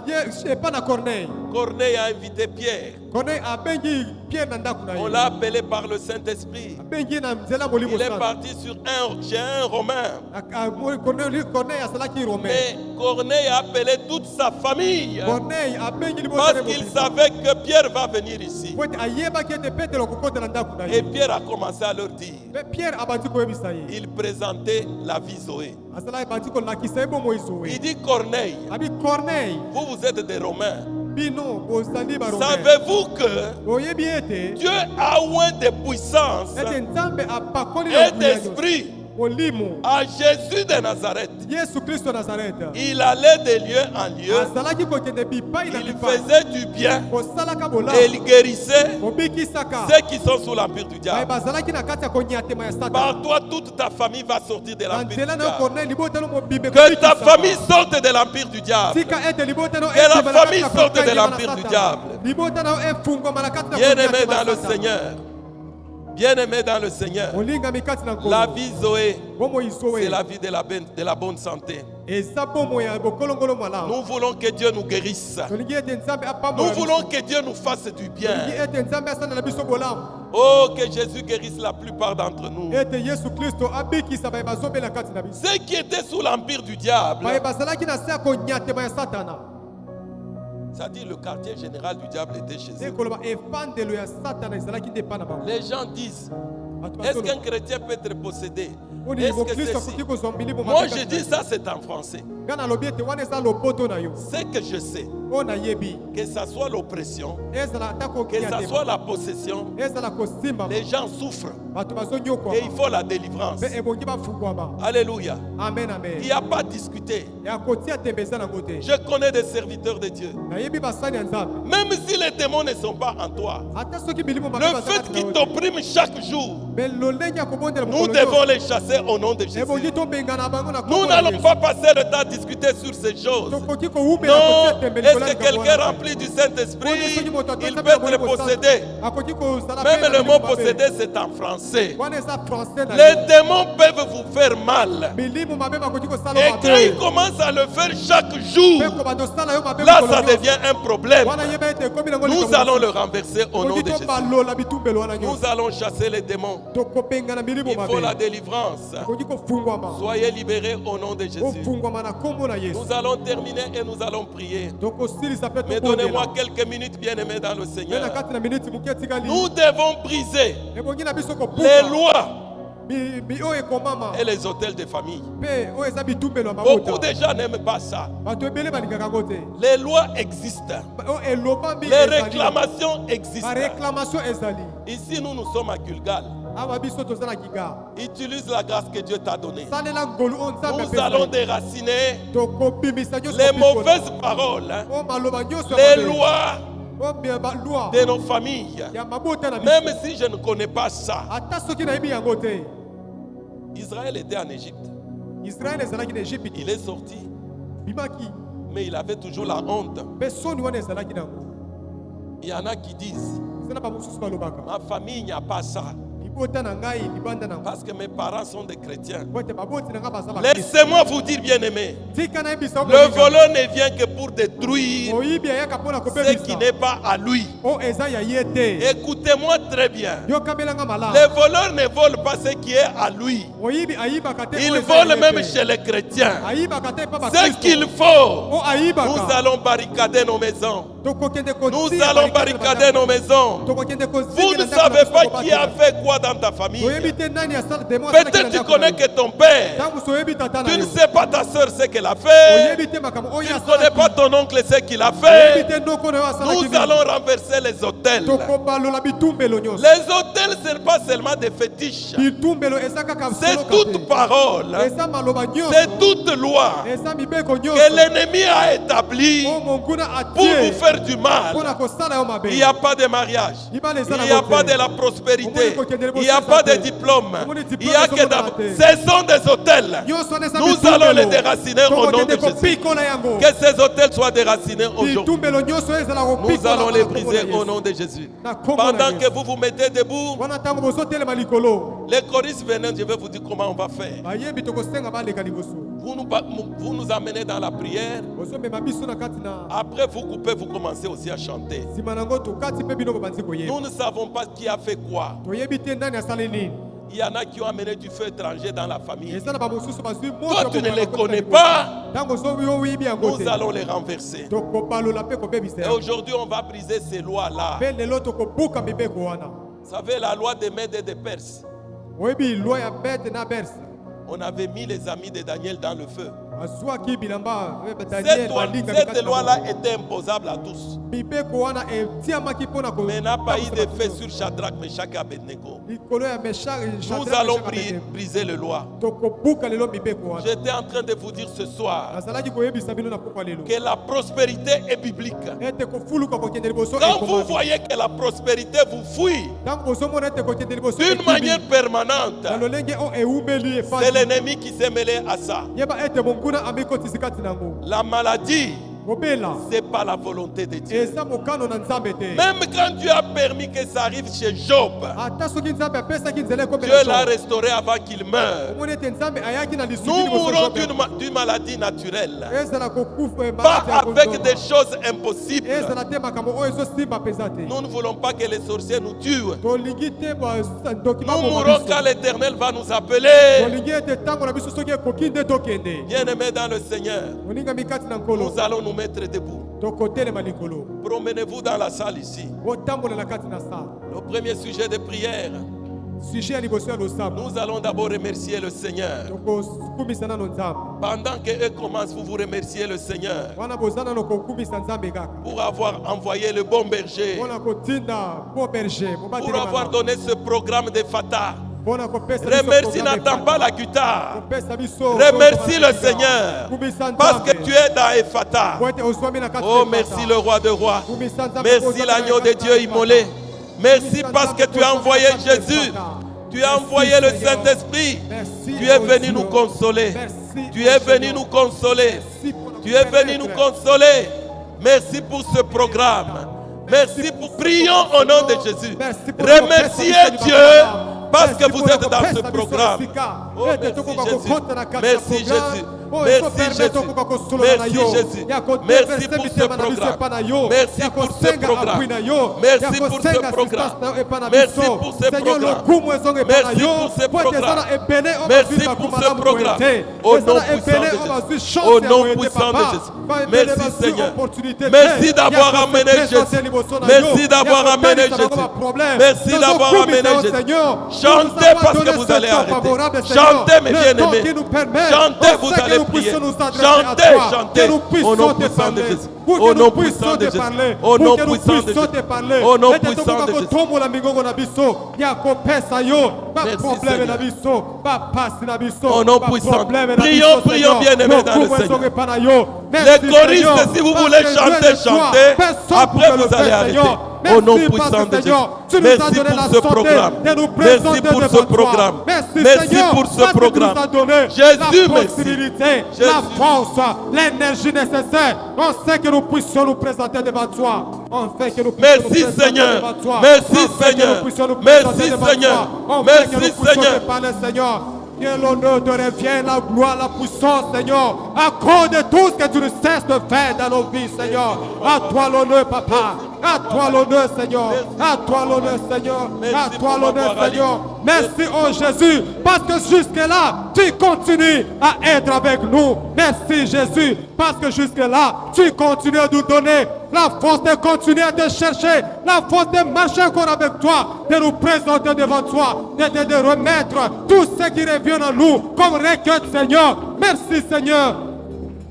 epa na corneille Corneille a invité Pierre. corneille abengi pierre na ndako na On ye l'a appelé par le Saint-Esprit. abengi ye na nzela molimo Il est sana parti chez un Romain. corneille asalaki romain Et Corneille a appelé toute sa famille. corneille abengi Parce libota qu'il savait que Pierre va venir ici. po ete ayebaki ete petelo kokotela ndako na Et ye Pierre a commencé à leur dire. mpe pierre abandi koyebisa ye Il présentait la vie Zoé. asala abandi kolakisa ye bomoi Il zoe dit Corneille, abi corneille vous êtes des Romains. bino bozali ba rebelle. Savez-vous que Oyebi ete Dieu a oint des puissances ete nzambe apakoli na et nguya nyonso. d'esprit Molimo à Jésus de Nazareth? Yesu Kristo Nazareth Il allait de lieu en lieu, azalaki kokende bipai na il bipai faisait du bien kosalaka et bolamu il guérissait kobikisaka ceux qui sont sous l'empire du baye diable. bazalaki na kati ya konyatema ya Par satana toi, toute ta famille va sortir de na l'empire du nzela na diable. korneli libotano mobimbe Que ta famille sorte de l'empire du diable. tika ete libotano Que la famille sorte de l'empire du diable. libotano efungwama na kati na Bien-aimé konyatema dans ya le satana. Seigneur, bien-aimé dans le Seigneur, olingami kati na nkolo la vie Zoé, bomoi zoe c'est la vie de la bonne santé. eza bomoi ya bokolongolo malamu Nous voulons que Dieu nous guérisse. tolingi ete nzambe Nous apambola voulons que Dieu nous fasse du tolingi bien. ete nzambe asala na biso bolamu Oh, que Jésus guérisse la plupart d'entre nous. ete yesu kristo abikisa baye bazobela kati na biso Ceux qui étaient sous l'empire du diable, baye bazalaki na se ya konyatema ya satana c'est-à-dire le quartier général du diable était chez te eux. koloba efandelo ya satana ezalaki nde epa na bango Les gens disent, Bato est-ce bazoloba, qu'un chrétien peut être possédé? oni Est-ce que mokristo c'est si? akoki kozwa milimo Moi mabe je kati dis na ça, c'est en français. ye. nga nalobi ete wana eza lopoto na yo Ce que je sais, oyo nayebi que ça soit l'oppression, ezala ata que ça soit kokonyatema la possession, ezala kosimba les gens souffrent bato et il bazonyokwama faut la délivrance. mpe ebongi bafungwama Alléluia. amen Il amen n'y a pas discuté. ya kotia tembe eza nango te Je connais des serviteurs de Dieu. nayebi basali ya nzambe Même si les démons ne sont pas en toi, ata soki milimo mabe le baza fait kati na qu'ils yo te, t'oppriment chaque jour, me lolenge ya kobondela nous mokolo devons nyonso, les chasser au nom de Jésus. ebongi tobenga na bango na Nous kombo na n'allons Yesu. pas passer le temps à discuter sur ces choses. tokoki kowumela Non, kotia tembe est-ce likolo ya que likambo quelqu'un wana. rempli du Saint-Esprit, Wana soki moto il atosami peut ya bolingo être sana, possédé? akoki kozala Même pe na le milimo mot mabe. possédé, c'est en français. wana eza français na Les yo. démons peuvent vous faire mal. milimo mabe bakoki kosala Et yo quand ils mabe commencent à le faire chaque jour, mpe kobandosala yo mabe là, mokolo ça nyonso. devient un problème. wana yeba ete ekomi nango Nous likambo allons le mosusu. renverser au nom Tokoki de Jésus. tobalola bitumbelo wana Nous nyonso allons chasser les démons. tokobenga na milimo Il faut la mabe délivrance. tokoki kofungwama Soyez libérés au nom de Jésus. ofungwama na kombo na yesu Nous allons terminer et nous allons prier. tokosilisa mpe Mais donnez-moi quelques minutes, bien-aimés dans le mpe na Seigneur. kati na miniti moke etikali Nous devons briser ebongi na biso les kopuka lois oyo ekomama et les hôtels de famille. mpe oyo eza bitumbelo ya Beaucoup mabota de gens n'aiment pas ça. bato ebele balingaka yango te Les lois existent. oyo elobambi Les ezali réclamations existent. baréclamation ezali Ici, nous sommes à Gilgal. awa biso toza na giga Utilise la grâce que Dieu t'a donnée. salela ngolu oyo nzambe Nous allons apesa déraciner tokobimisa nyonso les kopikola. mauvaises paroles, hein, oyo maloba nyonso ya les mabe. lois oyo balwa de nos familles. ya mabota na biso Même si je ne connais pas ça. ata soki nayebi yango te Israël était en Égypte. israele ezalaki na egypte Il est sorti, bimaki mais il avait toujours la honte. mpe soni wana ezalaki nango Il y en a qui disent, eza na bamosusu balobaka ma famille, il n'y a pas ça. libota na ngai libanda nango Parce que mes parents sont des chrétiens. po ete baboti na ngai baza bakristo Laissez-moi vous dire, bien-aimés, tika nayebisa yo le moninga. voleur ne vient que pour détruire moyibi ayaka mpo na ce qui kobebisa n'est pas à lui. oyo eza ya ye te Écoutez-moi très bien. yokabelanga malamu Les voleurs ne volent pas ce qui est à lui. moyibi ayibaka te Ils oyo eza ya volent ye même te. chez les chrétiens. ayibaka te mpa Ce bakristo qu'il faut, oyo ayibaka nous allons barricader nos maisons. tokokende Nous kotia allons barricade barricader nos maisons. tokokende Vous kozinga ne na ndako na savez biso pas kobakela. qui a fait quoi dans ta famille. toyebi te nani asala demo asalaki na Peut-être tu ndako connais na que yo. ton père. ntango soyebi tata na Tu ne yo sais pas ta soeur ce qu'elle a fait. oyebi te makambo oyo Tu ne connais pas asalaki ton oncle ce qu'il a oyebi fait. te ndoko na yo asalaki Nous allons renverser les hôtels. tokobalola bitumbelo nyonso Les hôtels, ce n'est pas seulement des fétiches. bitumbelo eza kaka C'est soloka toute te. parole. eza maloba nyonso C'est toute loi eza mibeko que nyonso l'ennemi a établie oyo monguna pour vous atie faire du mpo mal. na kosala yo mabe Il n'y a pas de mariage. libala eza Il na n'y a bote. pas de la prospérité. Il n'y a pas de diplôme. Il y a que ce sont des hôtels. nyonso wana eza Nous bitumbelo. allons les déraciner au nom de tokokende Jésus. kopikola yango Que ces hôtels soient déracinés aujourd'hui. bitumbelo nyonso oyo ezala Nous kopikola allons na les kombo na briser au Yesu. nom de Jésus. Na kombo na Pendant Yesu. que vous vous mettez debout, wana ntango bozotelema likolo les choristes venant, je vais vous dire comment on va faire. bayebi tokosenga baleka liboso Vous nous amenez dans la prière. bozomema biso na kati na Après, vous coupez, vous commencez aussi à chanter. nsima nango tokati mpe bino bobanzi koyeba Nous ne savons pas qui a fait quoi. toyebi te nani asali nini Il y en a qui ont amené du feu étranger dans la famille. eza na bamosusu bazwi Toi, tu ne les connais pas. ntango oyebi yango Nous te allons les renverser. tokobalola mpe kobebisa Et yango aujourd'hui, on va briser ces lois-là. mpe lelo tokobuka mibeko wana Vous savez, la loi des Mèdes et des Perses. oyebi lwa ya bete na berse On avait mis les amis de Daniel dans le feu. azwaki bilamba Daniel balinga Cette loi-là était imposable à tous, mibeko wana etiamaki mpona mais n'a pas eu d'effet sur Shadrach, Meshach et Abednego. likolo ya Meshach. Nous allons briser les lois. tokobuka lelo mibeko wana. J'étais en train de vous dire ce soir nazalaki koyebisa bino na pokwa lelo que la prospérité est biblique. ete kofuluka kokende liboso Quand vous voyez que la prospérité vous fouille ntango bozomona ete kokende liboso d'une manière permanente, na lolenge o eumeli c'est efasi l'ennemi qui s'est mêlé à ça. yeba ete monguna amikotisi kati nango La maladie, kobela c'est pas la volonté de Dieu. eza mokano na nzambe te. Même quand Dieu a permis que ça arrive chez Job, ata soki nzambe apesaki nzela Dieu ekomela l'a restauré avant qu'il meure. omoni ete nzambe ayaki na lisuki Nous liboso mourons Job. d'une maladie naturelle, ezala kokufa pas maladi ya avec konzoma. des choses impossibles. ezala te makambo oyo ezosimba mpenza te. Nous ne voulons pas que les sorciers nous tuent. tolingi te ndoki Nous mourrons quand l'Éternel va nous appeler. tolingi ete ntango na biso soki ekoki nde tokende. Bien-aimés dans le Seigneur, oningami kati na nkolo nous allons nous mettre debout. tokotelema likolo Promenez-vous dans la salle ici. otambolela kati na sala. Le premier sujet de prière, sujet ya liboso ya losambo nous allons d'abord remercier le Seigneur. tokokumisa nano nzambe Pendant qu'eux commencent, vous vous remerciez le Seigneur wana boza nano kokumisa nzambe kaka pour avoir envoyé le bon berger, mpona kotinda po berger pour avoir donné ce programme de Fatah. mpona kopesa biso Remercie, programme n'attends pas la efata. guitare. kopesa biso Remercie le Seigneur kumisa parce que nzambe tu es dans Ephata. po ete ozwami na kati Oh, na merci efata. le roi de rois. Kumisa nzambe po Merci ozwami na l'agneau de kati Dieu na efata. immolé. Merci Kumisa parce que nzambe tu po as ozwami envoyé na kati na Jésus. efata. Tu as Merci, envoyé le Seigneur. Saint-Esprit. Merci, Tu es oh venu Dieu. nous consoler. Merci, Tu oh es venu Seigneur. nous consoler. Merci pour nous Tu es venu nous permettre. consoler. Merci pour ce programme. Merci pour prions au nom de Jésus. Merci pour Remerciez notre Dieu Père, parce merci que vous pour êtes notre dans Père, ce Sabi programme. Sika. Oh, Ete merci tokoka Jésus. kokota na kati na Merci programme. Jésus. Oh, Merci eso permettre Jésus. tokoka kosolola na Merci yo. Jésus. Ya ko Merci déverser pour ce mitema na biso programme. epa na yo. Merci Ya pour ce kosenga programme. appui na yo. Merci Ya pour ce kosenga programme. assistance na epa na Merci biso. pour ce Seigneur, programme. lokumu ezonga epa na Merci yo. pour ce Po ete programme. ezala ebele oyo Merci bazwi pour bakuma ce malamu programme. boye te. Au nom Ezala puissant ebele de oyo Jésus. bazwi chance Au ya nom boye te, puissant de papa. Jésus. Ba ebele Merci bazwi Seigneur. opportunité te. Merci Ya d'avoir kose amené présenter Jésus. liboso na Merci yo. d'avoir Ya amené kotalisa Jésus. bango ba problème. Merci Tozo d'avoir kumisa amené yo, Jésus. Seigneur. Chantez parce que vous allez arrêter. Chantez mes bien-aimés. Chantez, vous allez prier. Chantez, chantez. Au nom puissant de Jésus. Au nom puissant de Jésus. Au nom puissant de Jésus. Au nom puissant de Jésus. kotombola mingongo na biso ya kopesa yo Merci, baproblème na Seigneur. biso bapasi na biso Au nom puissant. baproblème na Prions, biso, prions, Seigneur. bien-aimés dans le Lokumu Seigneur. ezonga epa na yo. Les Merci, choristes, Seigneur, si vous parce voulez que chanter, Dieu est toi. chantez. Personne Après, peut le vous faire, allez arrêter. Seigneur. Au nom Merci, puissant parce de que, Jésus. Seigneur, tu nous Merci as donné pour la ce santé programme. de nous Merci présenter pour ce devant toi. programme. Merci, Merci Seigneur, pour ce parce que tu programme. nous as donné Jésus, la merci. possibilité, Jésus. la force, l'énergie nécessaire. On sait que nous puissions nous présenter devant toi. On fait que nous puissions Merci, nous présenter Seigneur. devant toi. Merci, On fait que Seigneur. nous puissions nous Merci, présenter devant Seigneur. toi. On Merci, fait que nous puissions Seigneur. te parler, Seigneur. Que l'honneur te revienne, la gloire, la puissance, Seigneur. À cause de tout ce que tu ne cesses de faire dans nos vies, Seigneur. À toi l'honneur, Papa. À toi l'honneur, Seigneur. À toi l'honneur, Seigneur. À Merci toi pour l'honneur, m'avoir Seigneur. allié. Merci, oh Jésus, parce que jusque-là, tu continues à être avec nous. Merci, Jésus, parce que jusque-là, tu continues à nous donner la force de continuer à te chercher, la force de marcher encore avec toi, de nous présenter devant toi, de remettre tout ce qui revient à nous comme requête, Seigneur. Merci, Seigneur.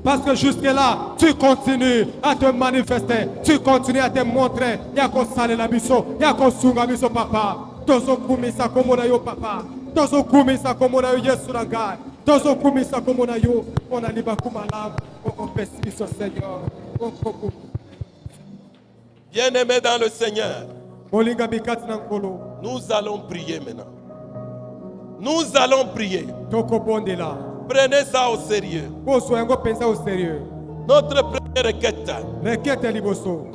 Parce que jusque-là, tu continues à te manifester, tu continues à te montrer. Yako sale la biso, yako sunga biso, papa. Tozo kumisa komona yo, papa. Tozo kumisa komona yo, Yesu rangai. Tozo kumisa komona yo, ona liba kumalam. Oko pesi biso, Seigneur. Oko Bien-aimés dans le Seigneur, Molinga bikati na nkolo. nous allons prier maintenant. Nous allons prier. Toko bondela. Prenez ça au sérieux. Boso yango pensa au sérieux. Notre première requête, Requête liboso.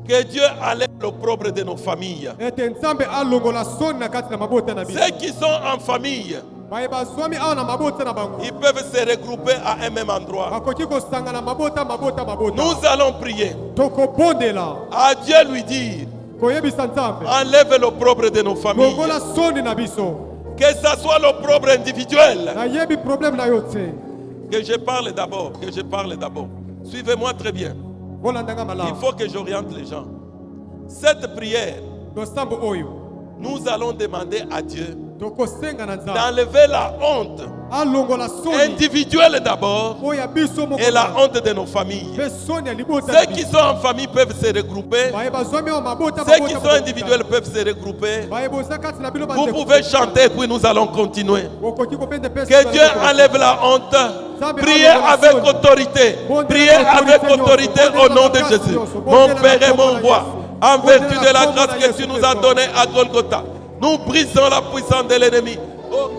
que Dieu enlève l'opprobre de nos familles. Ete nzambe alongola soni na kati na mabota na biso. Ceux qui sont en famille, Bayeba swami awa na mabota na bango. ils peuvent se regrouper à un même endroit. Bakoki kosanga na mabota. Nous allons prier. Toko bondela. À Dieu lui dire, Koyebisa nzambe. enlève l'opprobre de nos familles. Longola soni na biso. Que ce soit l'opprobre individuel. Na yebi problème na yo te. Que je parle d'abord. Que je parle d'abord. Suivez-moi très bien. Bolandanga Il malamu. faut que j'oriente les gens. Cette prière, Losambo oyo. nous allons demander à Dieu tokosenga na nzambe d'enlever la honte alongola soni individuelle d'abord oyo ya biso moko et la honte de nos familles. mpe soni ya libota Ceux qui sont en famille peuvent se regrouper. baye bazwami oyo mabota Ceux qui sont individuels peuvent se regrouper. baye boza kati na bino Vous pouvez chanter puis nous allons continuer. okoki kopenda mpe Que Dieu enlève la honte. Priez avec autorité. Priez avec autorité au nom de Jésus. Mon Père et mon roi, en vertu de la grâce que tu nous as donnée à Golgotha, nous brisons la puissance de l'ennemi. Oh.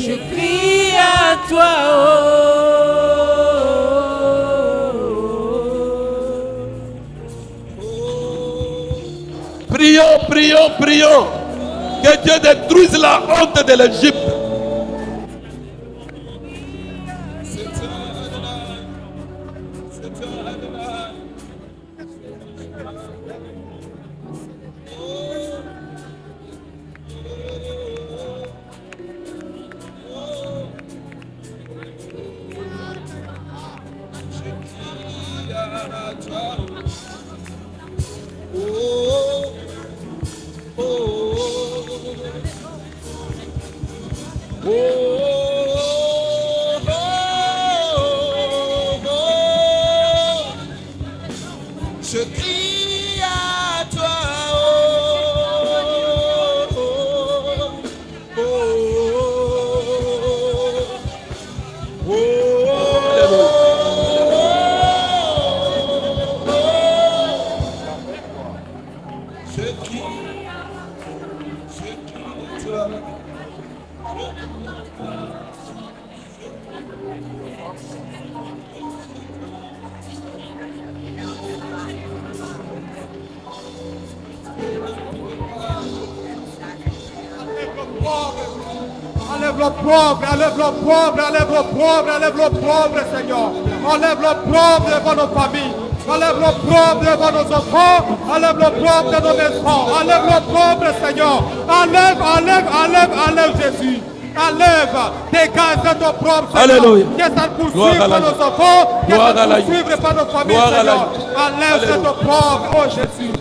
Je crie à toi, Prions, prions, prions. Que Dieu détruise la honte de l'Égypte. je crie à toi. Enlève le pauvre, enlève le pauvre, enlève le pauvre, enlève le pauvre, Seigneur. Enlève le pauvre devant nos familles. Enlève le pauvre devant nos enfants. Enlève le pauvre de nos maisons. Enlève le pauvre, Seigneur. Enlève, enlève, enlève, enlève, Jésus. Enlève, dégage de ton propre, Seigneur. Alléluia. Que ça ne poursuive Gloire à pas la nos enfants. Que Gloire ça à la ne poursuive pas nos familles, Gloire à la Seigneur. Enlève de Alléluia. ton pauvre, oh Jésus.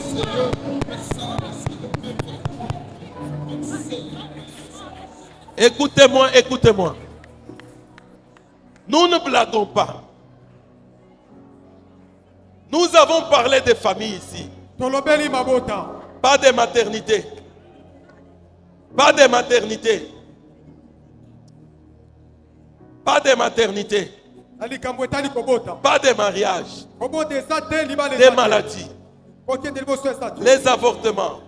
Écoutez-moi, écoutez-moi. Nous ne blaguons pas. Nous avons parlé des familles ici. Tolobeli mabota. Pas de maternité. Pas de maternité. Pas de maternité. Alikambwetani kobota. Pas de mariage. Kobote esate libale. Des maladies. Kote ndeliboso esate. Les avortements.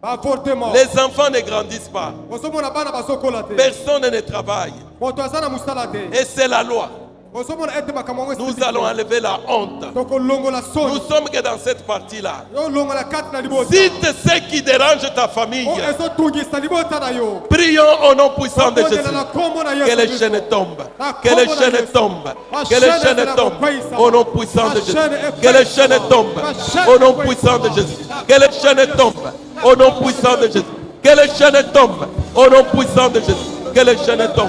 Avortement. Les enfants ne grandissent pas. Osomona bana basokola te. Personne ne travaille. Moto azana musala te. Et c'est la loi. Osomona ete makamwa Nous allons enlever la honte. Toko longola Nous soni. sommes que dans cette partie-là. Yo longola kati na libota. Cite ce qui dérange ta famille. O eso tungisa libota na yo. Prions au nom puissant de Jésus. Kobondela na kombo na Que Yesu les Kristo. chaînes tombent. Na Que les kombo na chaînes Yesu. tombent. Ma Que les chaîne chaînes est tombent. la Au nom puissant de Ma Jésus. chaîne est Que les faite. chaînes tombent. Ma chaîne Au est nom faite. puissant de Jésus. Que les chaînes tombent. Au nom puissant de Jésus. Que les chaînes tombent. Au nom puissant de Jésus. Que les chaînes tombent.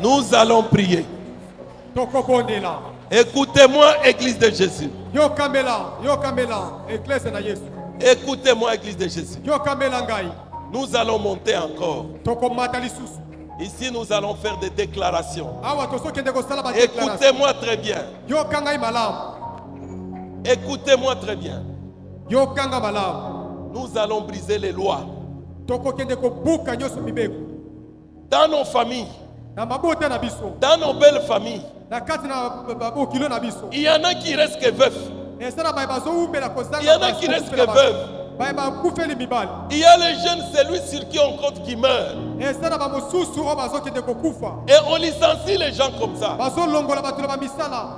Nous allons prier. Tokobondela. Écoutez-moi, Église de Jésus. Yo kamela, eklese na Yesu. Écoutez-moi, Église de Jésus. Yo kamela ngai. Nous allons monter encore. Tokomata lisusu. Ici, nous allons faire des déclarations. Awa tosokende kosala ba déclaration. Écoutez-moi très bien. Yo kanga malamu. Écoutez-moi très bien. Yo kanga malamu. Nous allons briser les lois. Tokokende kobuka nyoso mibeko. Dans nos familles, Na mabota na biso. dans nos belles familles, Na kati na babokilo na biso. il y en a qui restent que veufs. Esana ba bazo umbela kozanga. Il y en a qui restent que veuves. Il y a les jeunes, c'est lui sur qui on compte qui meurt. Et on licencie les gens comme ça.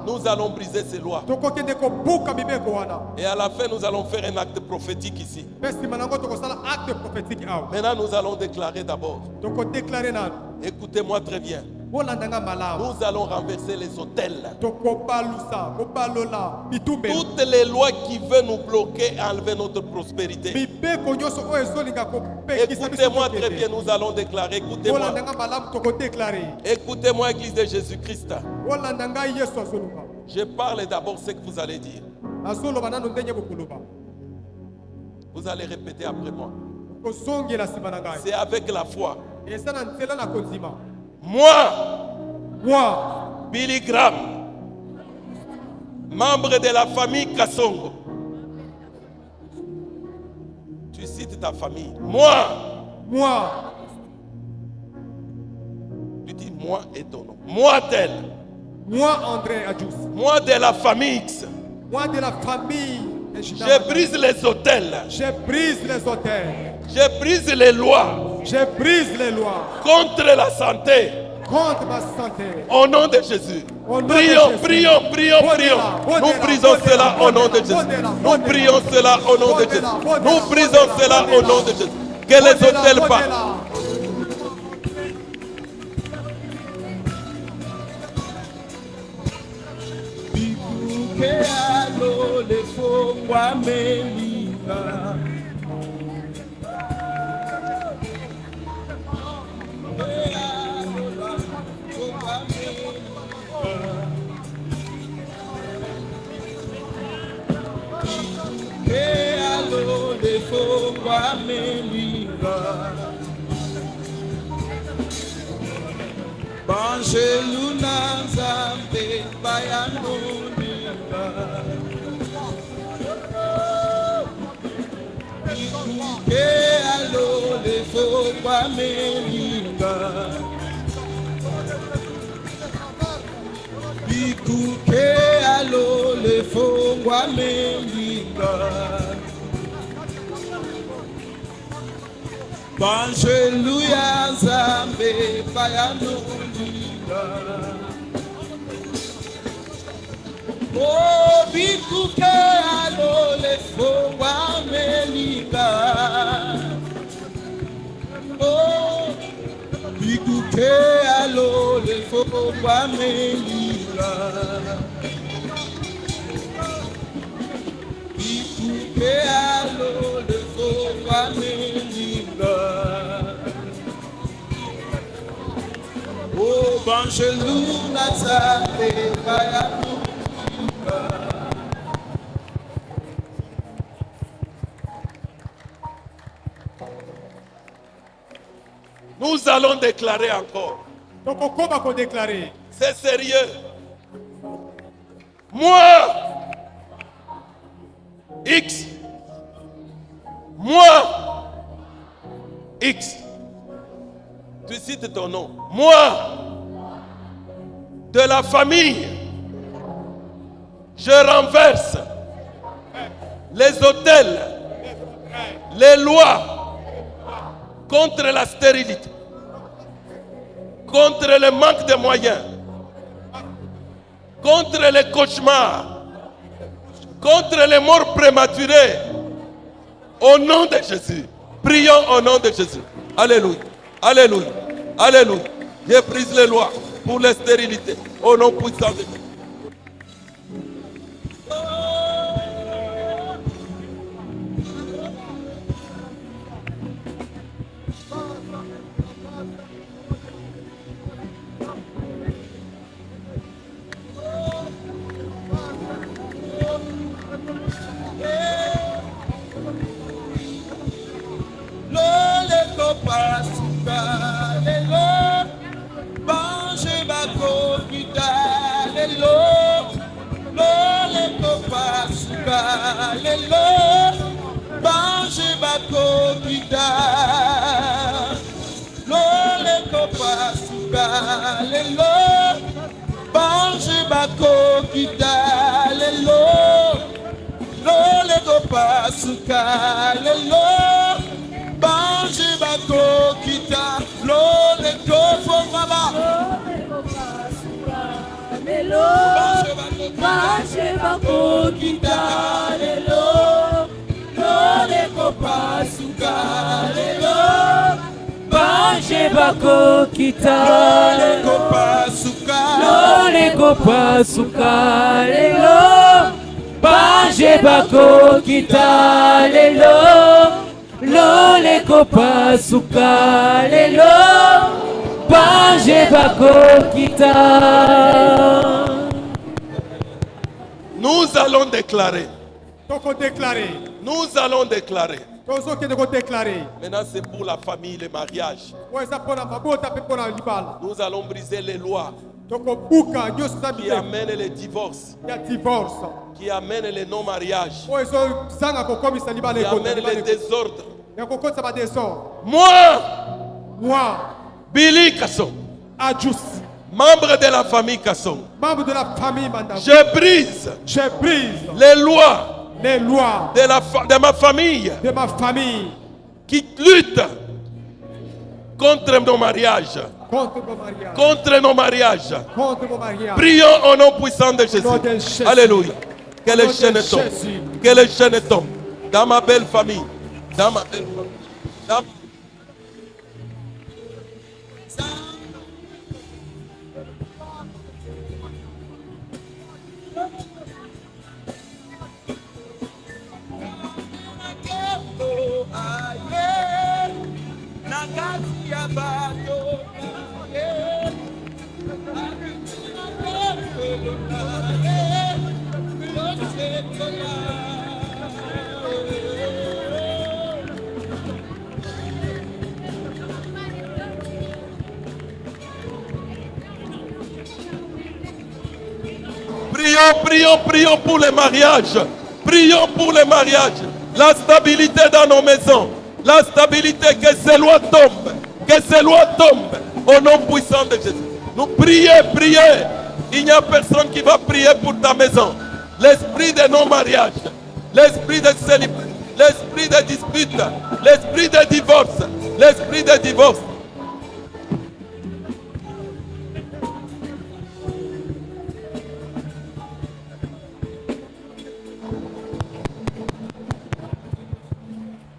Nous allons briser ces lois. Et à la fin, nous allons faire un acte prophétique ici. Maintenant, nous allons déclarer d'abord. Écoutez-moi très bien. Nous allons renverser les autels. Toutes les lois qui veulent nous bloquer et enlever notre prospérité. Écoutez-moi très bien, nous allons déclarer. Écoutez-moi. Écoutez-moi, Église de Jésus-Christ. Je parle d'abord ce que vous allez dire. Vous allez répéter après moi. C'est avec la foi. Moi, Billy Graham, membre de la famille Kassongo. Tu cites ta famille. Moi. Tu dis moi et ton nom. Moi tel. Moi André Adjous. Moi de la famille X. Moi de la famille. Je brise les autels. Je brise les autels. Je brise les lois. Je brise les lois. Contre la santé. Contre ma santé. Au nom de Jésus. Prions. Nous brisons cela au nom de Jésus. Nous prions cela au nom de Jésus. Nous brisons cela au nom de Jésus. Que les autels partent. Bangeluna Zambe Bayanoniba Ikuke alo lefo kwa meliba Ikuke alo lefo kwa meliba Bangeluya Zambe Bayanoniba Oh, bikuke alo le fowa melika. Oh, bikuke alo le fowa melika. Bikuke alo le fowa melika. Oh, bangeluna Zambe Bayanoniba. Nous allons déclarer encore. C'est sérieux. Moi, X. Tu cites ton nom. Moi, de la famille, je renverse les autels, les lois contre la stérilité, contre le manque de moyens, contre les cauchemars, contre les morts prématurées. Au nom de Jésus. Prions au nom de Jésus. Alléluia. Alléluia. Alléluia. Je brise les lois pour la stérilité. Au nom puissant de Dieu. suka lelo bange bako kita lo le kofo mama bange bako kita lelo lo le kopa suka lelo Bange bako kita le kopa suka Lole kopa suka lelo Bange bako kita lelo Lole kopa suka lelo Bange bako kita. Nous allons déclarer. Toko déclarer. Nous allons déclarer. Tozo kende ko déclarer. Maintenant, c'est pour la famille, le mariage. Ouais, ça pona mabota pe pona libala. Nous allons briser les lois Toko buka nyoso za qui bite. amènent les divorces, Ya divorce. qui amènent les non-mariages, Ouais, so zanga ko komisa libala qui ko. amènent les désordres. Ya ko kotsa ba desor. Moi, Moi, Billy Kasson, Adjus, membre de la famille Kasson, membre de la famille Mandam. je brise Je brise les lois les lois de ma famille de ma famille qui luttent contre nos mariages. contre mon mariage. Contre nos mariages. Contre mon mariage. Prions au nom puissant de Jésus. Nom de Jésus. Alléluia. Que Nom les de chaînes tombent. Jésus. Que les chaînes tombent. Dans ma belle famille. Dans ma belle famille. Dans- Prions pour les mariages. Prions pour les mariages. La stabilité dans nos maisons. La stabilité, que ces lois tombent. Que ces lois tombent. Au nom puissant de Jésus. Nous prions. Il n'y a personne qui va prier pour ta maison. L'esprit de non-mariage. L'esprit de célibat. L'esprit de dispute. L'esprit de divorce. L'esprit de divorce.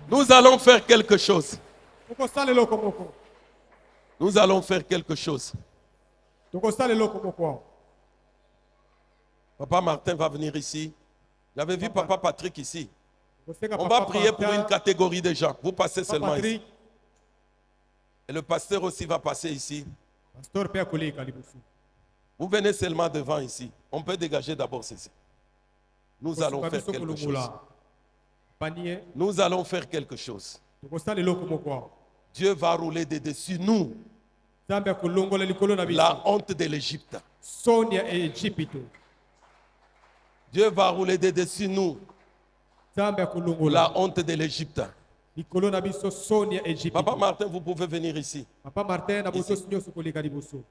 Nous allons faire quelque chose. Toko sale loko moko. Nous allons faire quelque chose. Toko sale loko moko. Papa Martin va venir ici. J'avais vu Papa Patrick ici. Kosenga On papa va prier pour Martin, une catégorie de gens. Vous passez Papa seulement ici. Patrick, Et le pasteur aussi va passer ici. pasteur pe akoli kalibusu. Vous venez seulement devant ici. On peut dégager d'abord ceci. Nous allons faire quelque chose. Panier, Nous allons faire quelque chose. toko sale loko moko. Dieu va rouler de dessus nous Zambe akolongola likolo na biso. la honte de l'Égypte. Sonia et Egypte. Dieu va rouler de dessus nous Zambe akolongola la honte de l'Égypte. likolo na biso Sonia et Egypte. Papa Martin, vous pouvez venir ici. Papa Martin na boso sinyo sokoleka liboso.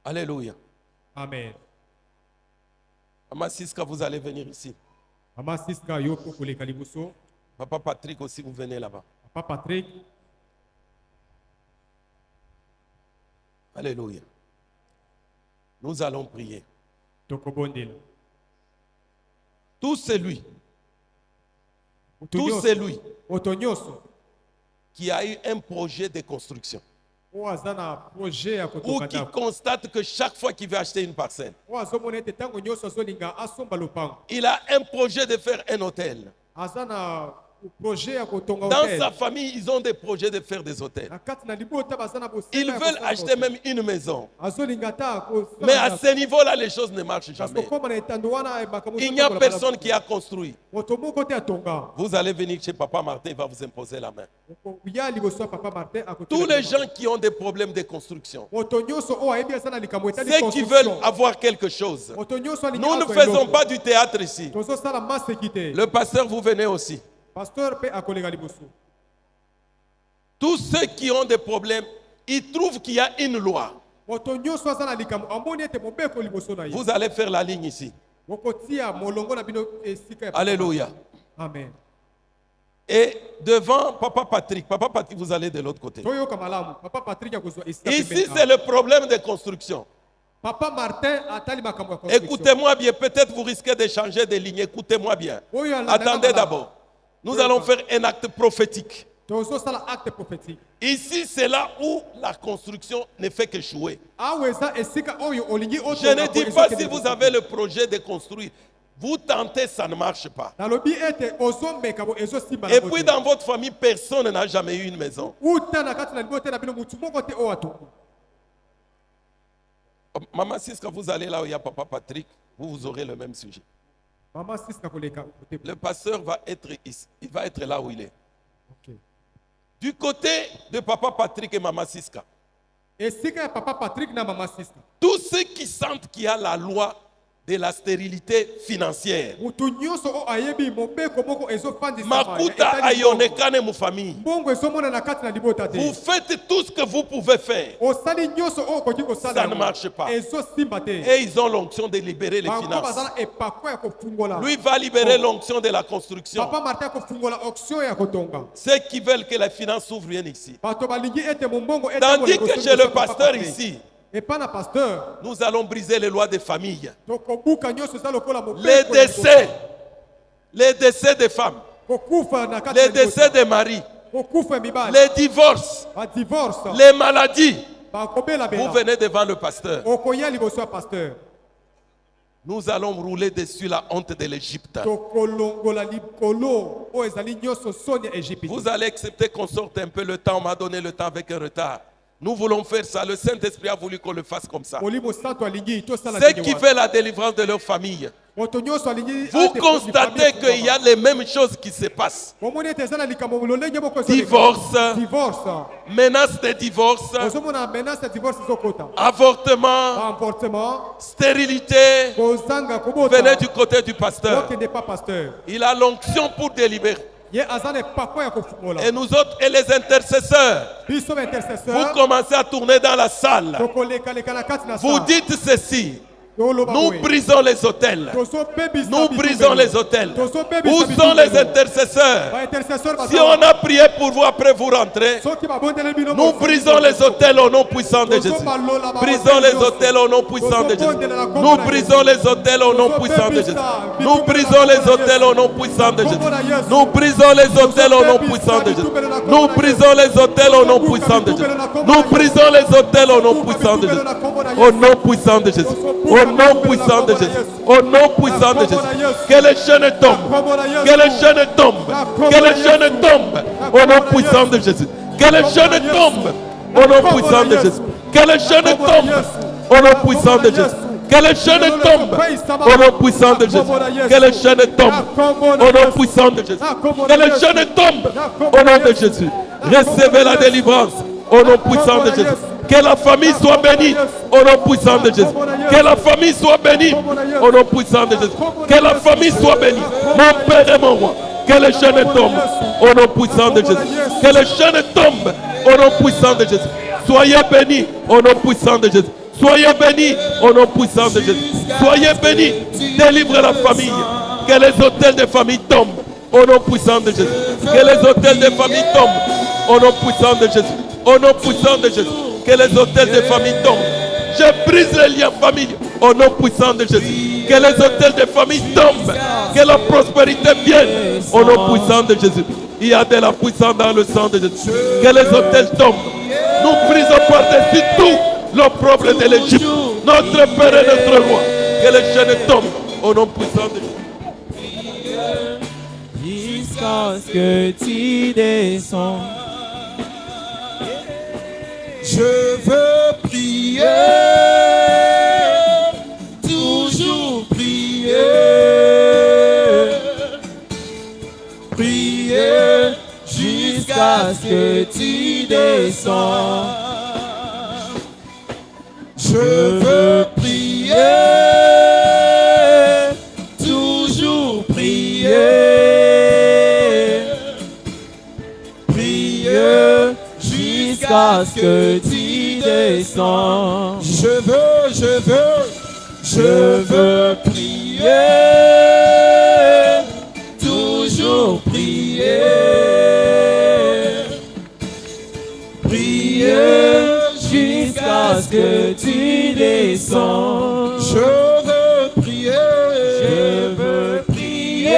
Alléluia. Amen. Maman Siska, vous allez venir ici. Mama Siska yo koleka liboso. Papa Patrick aussi, vous venez là-bas. Papa Patrick, Alléluia. Nous allons prier. toko bondela. Tout celui qui a eu un projet de construction O azana projet ya ou kotoka qui ndako. constate que chaque fois qu'il veut acheter une parcelle, O azomona ete tango nyonso azolinga asomba lopango. il a un projet de faire un hôtel. Azana projet ya kotonga Dans hotel. sa famille, ils ont des projets de faire des hôtels. Na kati na libota bazana bosenga Ils ya veulent kosala acheter hotel. même une maison. Azolinga ta ko. Mais à ce niveau-là, les choses ne marchent Parce jamais. que comme na etando wana makambo. Il n'y a personne qui a construit. Moto moko te atonga. Vous allez venir chez Papa Martin, il va vous imposer la main. Ya liboso ya Papa Martin akotoka. Tous les gens qui ont des problèmes de construction, Moto nyonso o ayebi azana likambo etali ceux qui veulent avoir quelque chose, Moto nyonso alinga nous ne azwa faisons eloko. pas du théâtre ici. Tozo sala masekite. Le pasteur, vous venez aussi. Pasteur pe akolega liboso. Tous ceux qui ont des problèmes, ils trouvent qu'il y a une loi. Moto nyonso azana likambo amoni ete mobeko liboso na ye. Vous allez faire la ligne ici. Alléluia. Amen. Et devant Papa Patrick, vous allez de l'autre côté. Ici, c'est le problème de construction. Papa Martin atali makambo ya construction. Écoutez-moi bien, peut-être vous risquez de changer de ligne. Écoutez-moi bien. Attendez d'abord. Nous allons faire un acte prophétique. Acte prophétique. Ici, c'est là où la construction ne fait que jouer. Je Je ne dis pas si vous avez le projet de construire. Vous tentez, ça ne marche pas. Et puis dans votre famille, personne n'a jamais eu une maison. Maman Siska, vous allez là où il y a Papa Patrick, vous aurez le même sujet. Le pasteur va être ici, il va être là où il est. Okay. Du côté de Papa Patrick et Maman Siska, tous ceux qui sentent qu'il y a la loi de la stérilité financière, Makuta ayonekane mu famille, vous faites tout ce que vous pouvez faire. Ça ne marche pas. Et ils ont l'onction de libérer les finances. Lui va libérer l'onction de la construction. Ceux qui veulent que la finance s'ouvre viennent ici. Tandis que chez le pasteur ici, nous allons briser les lois des familles. Les décès des femmes, les décès des maris, les divorces, les maladies. Vous venez devant le pasteur. Nous allons rouler dessus la honte de l'Égypte. Vous allez accepter qu'on sorte un peu le temps. On m'a donné le temps avec un retard. Nous voulons faire ça. Le Saint-Esprit a voulu qu'on le fasse comme ça. Ceux qui veulent la délivrance de leur famille, vous constatez qu'il y a les mêmes choses qui se passent. Divorce, menace de divorce, avortement, stérilité. Venez du côté du pasteur. Il a l'onction pour délibérer. Et nous autres, et les intercesseurs, vous commencez à tourner dans la salle. Vous dites ceci: nous brisons les hôtels. Nous brisons les hôtels. Où sont les intercesseurs? Si on a prié pour vous, après vous rentrez. Nous brisons les hôtels au nom puissant de Jésus. Brisons les hôtels au nom puissant de Jésus. Nous brisons les hôtels au nom puissant de Jésus. Nous brisons les hôtels au nom puissant de Jésus. Nous brisons les hôtels au nom puissant de Jésus. Nous brisons les hôtels au nom puissant de Jésus. Nous brisons les hôtels au nom puissant de Jésus. Au nom puissant de Jésus. Au nom puissant de Jésus. Au nom puissant de Jésus. Que les chaînes tombent. Que les chaînes tombent. Que les chaînes tombent. Au nom puissant de Jésus. Que les chaînes tombent. Au nom puissant de Jésus. Que les chaînes tombent. Au nom puissant de Jésus. Que les chaînes tombent. Au nom puissant de Jésus. Que les chaînes tombent. Au nom puissant de Jésus. Que les chaînes tombent. Au nom de Jésus. Recevez la délivrance. Au nom puissant de Jésus. Que la famille soit bénie au nom puissant de Jésus. Que la famille soit bénie au nom puissant de Jésus. Que la famille soit bénie. Mon Père et mon Roi. Que les chaînes tombent au nom puissant de Jésus. Que les chaînes tombent au nom puissant de Jésus. Soyez bénis au nom puissant de Jésus. Soyez bénis au nom puissant de Jésus. Soyez bénis. Délivrez la famille. Que les hôtels de famille tombent au nom puissant de Jésus. Que les hôtels de famille tombent au nom puissant de Jésus. Au nom puissant de Jésus. Que les hôtels de famille tombent. Je brise les liens familiaux au nom puissant de Jésus. Que les hôtels de famille tombent. Que la prospérité vienne au nom puissant de Jésus. Il y a de la puissance dans le sang de Jésus. Que les hôtels tombent. Nous brisons par-dessus tout l'opprobre de l'Égypte. Notre Père et notre Roi. Que les chaînes tombent au nom puissant de Jésus. Jusqu'à ce que tu descends. Je veux prier, toujours prier, prier jusqu'à ce que tu descends. Je veux prier, toujours prier, prier jusqu'à ce que tu descends. Je veux prier, toujours prier, prier jusqu'à ce que tu descends. Je veux prier, Je veux prier,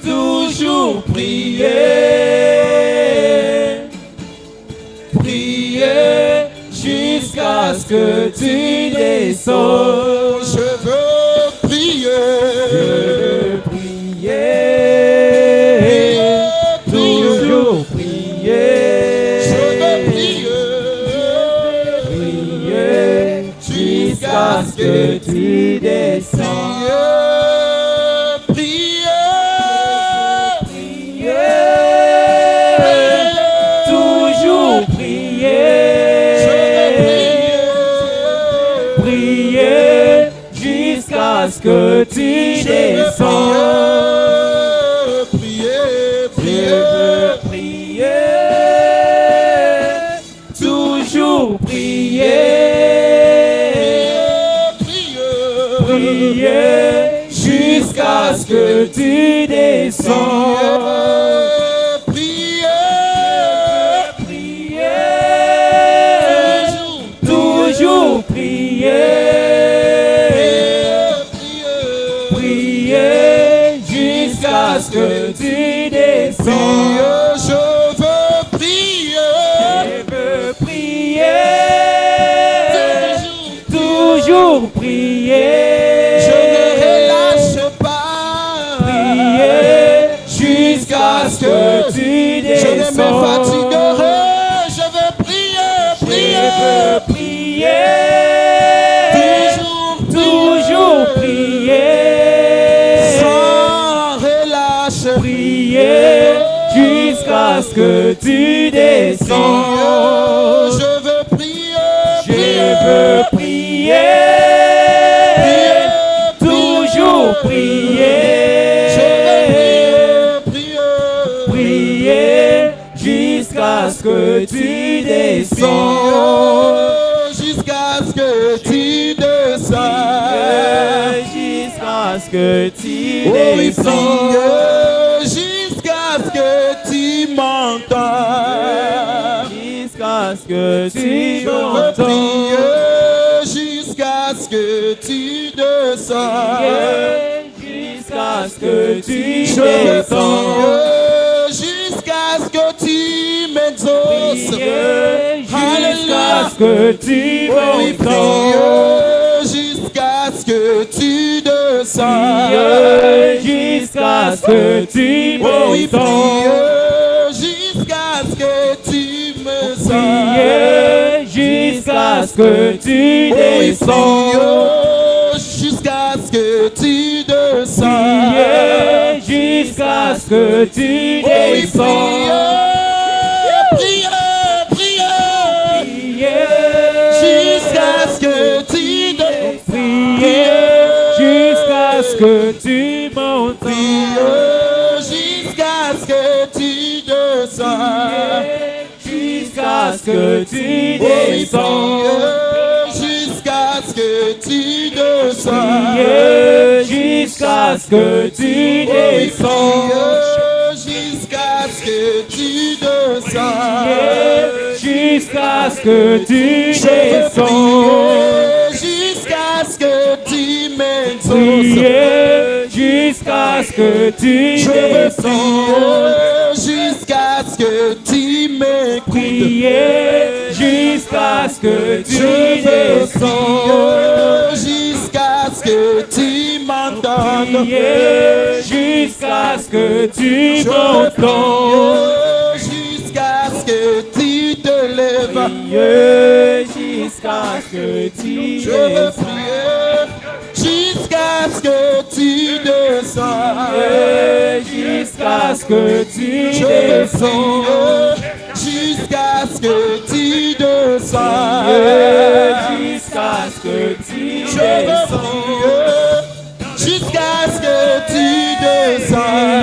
toujours prier, prier jusqu'à ce que tu descends. je veux prier, Je veux prier, toujours prier, je veux prier, prier jusqu'à ce que tu descends. Toujours prier jusqu'à ce que tu descends. Je veux prier, toujours prier, prier jusqu'à ce que tu descends. Toujours prier, prier jusqu'à ce que tu descends. Je veux prier, Je veux prier, toujours prier, je ne relâche pas, prier jusqu'à ce que tu je ne me descends. fatiguerai, je veux prier, Je prier, veux prier, toujours prier, sans relâche, prier jusqu'à ce que tu descends. je veux prier, Je veux prier, toujours prier, prier jusqu'à ce que tu descends. jusqu'à ce que tu descends. Jusqu'à ce que tu Oh oui, descends. priez jusqu'à ce que tu m'entends. Jusqu'à ce que tu Je veux m'entends. prier jusqu'à ce que tu descends. Jusqu'à ce que tu Je veux descends. prier jusqu'à ce que tu m'exauces. Jusqu'à ce que tu Oh oui, m'entends. priez jusqu'à ce que tu descends. Jusqu'à ce que tu Oh oui, m'entends. priez jusqu'à ce que tu me sens. Jusqu'à ce que tu Oh oui, descends. priez jusqu'à ce que tu descends. Jusqu'à ce que tu Oh oui, descends. priez, priez, jusqu'à ce que tu descends. Priez jusqu'à ce que tu m'entends. Priez jusqu'à ce que tu descends. Jusqu'à ce que tu Oh oui, descends. priez jusqu'à ce que tu descends. Priez jusqu'à ce que tu Oh oui, descends. priez jusqu'à ce que tu descends. Jusqu'à ce que tu Je veux descends. prier jusqu'à ce que tu m'exauces. Priez jusqu'à ce que tu Je veux descends. prier jusqu'à ce que tu m'écoutes. Priez jusqu'à ce que Je tu veux descends. prier jusqu'à ce que tu m'entendes. Priez jusqu'à ce que tu Je veux m'entends. prier jusqu'à ce que tu te lèves. Priez jusqu'à ce que tu Je veux descends. prier jusqu'à ce que tu descends. Jusqu'à ce que tu Je veux descends. prier jusqu'à ce que tu descends. Jusqu'à ce que tu Je veux descends. prier jusqu'à ce que tu descends.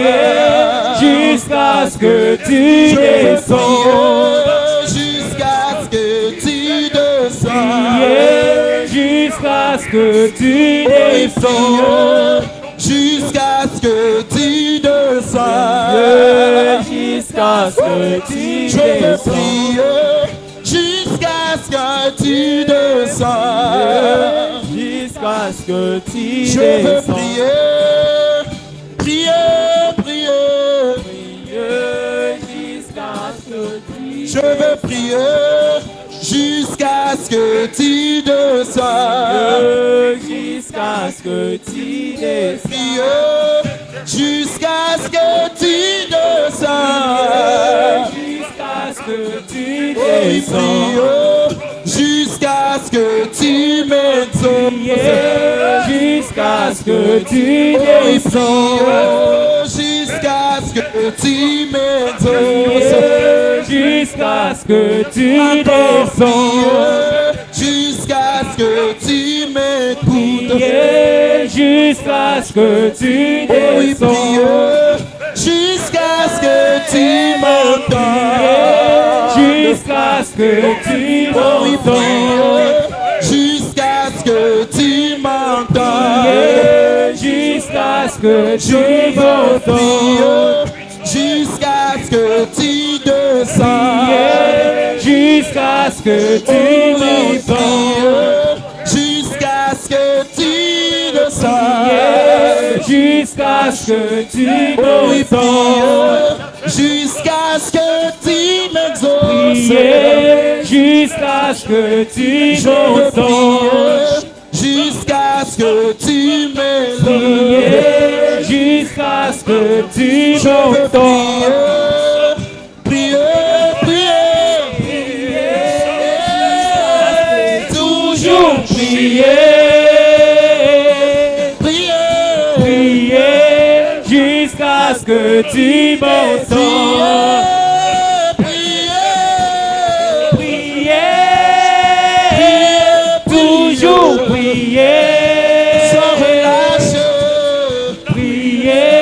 Jusqu'à ce que tu Je veux descends. prier jusqu'à ce que tu descends. Jusqu'à ce que que tu descends. Jusqu'à ce que tu descends. Jusqu'à ce que tu Je veux descends. prier jusqu'à ce que tu descends. Jusqu'à ce que tu Je veux descends. prier, prier, prier. Jusqu'à ce que tu Je veux prier jusqu'à ce que tu descends. Jusqu'à ce que tu descends. Prier jusqu'à ce que tu descends. Jusqu'à ce que tu Oui, descends. prier jusqu'à ce que tu m'exauces. Jusqu'à ce que tu Oui, descends. prier jusqu'à ce que tu m'exauces. Jusqu'à ce que tu descends. Jusqu'à ce que tu m'écoutes. Jusqu'à ce que tu Oui, descends. prier jusqu'à ce que tu m'entends. Jusqu'à ce que tu Oui, prier m'entends. jusqu'à ce que tu m'entends. Jusqu'à ce que tu Prier m'entends. jusqu'à ce que tu descends. Jusqu'à ce que tu m'entends. Jusqu'à ce que tu descends. Jusqu'à ce que tu Oui, m'entends. jusqu'à ce que tu m'exauces. Jusqu'à ce que tu Je veux m'entends. prier jusqu'à ce que tu m'élèves. Jusqu'à ce que tu Je veux m'entends. prier, prier, prier. Toujours Prier, prier. prier, jusqu'à ce que tu m'entends. Prier, toujours prier. Sans relâcher. Prier,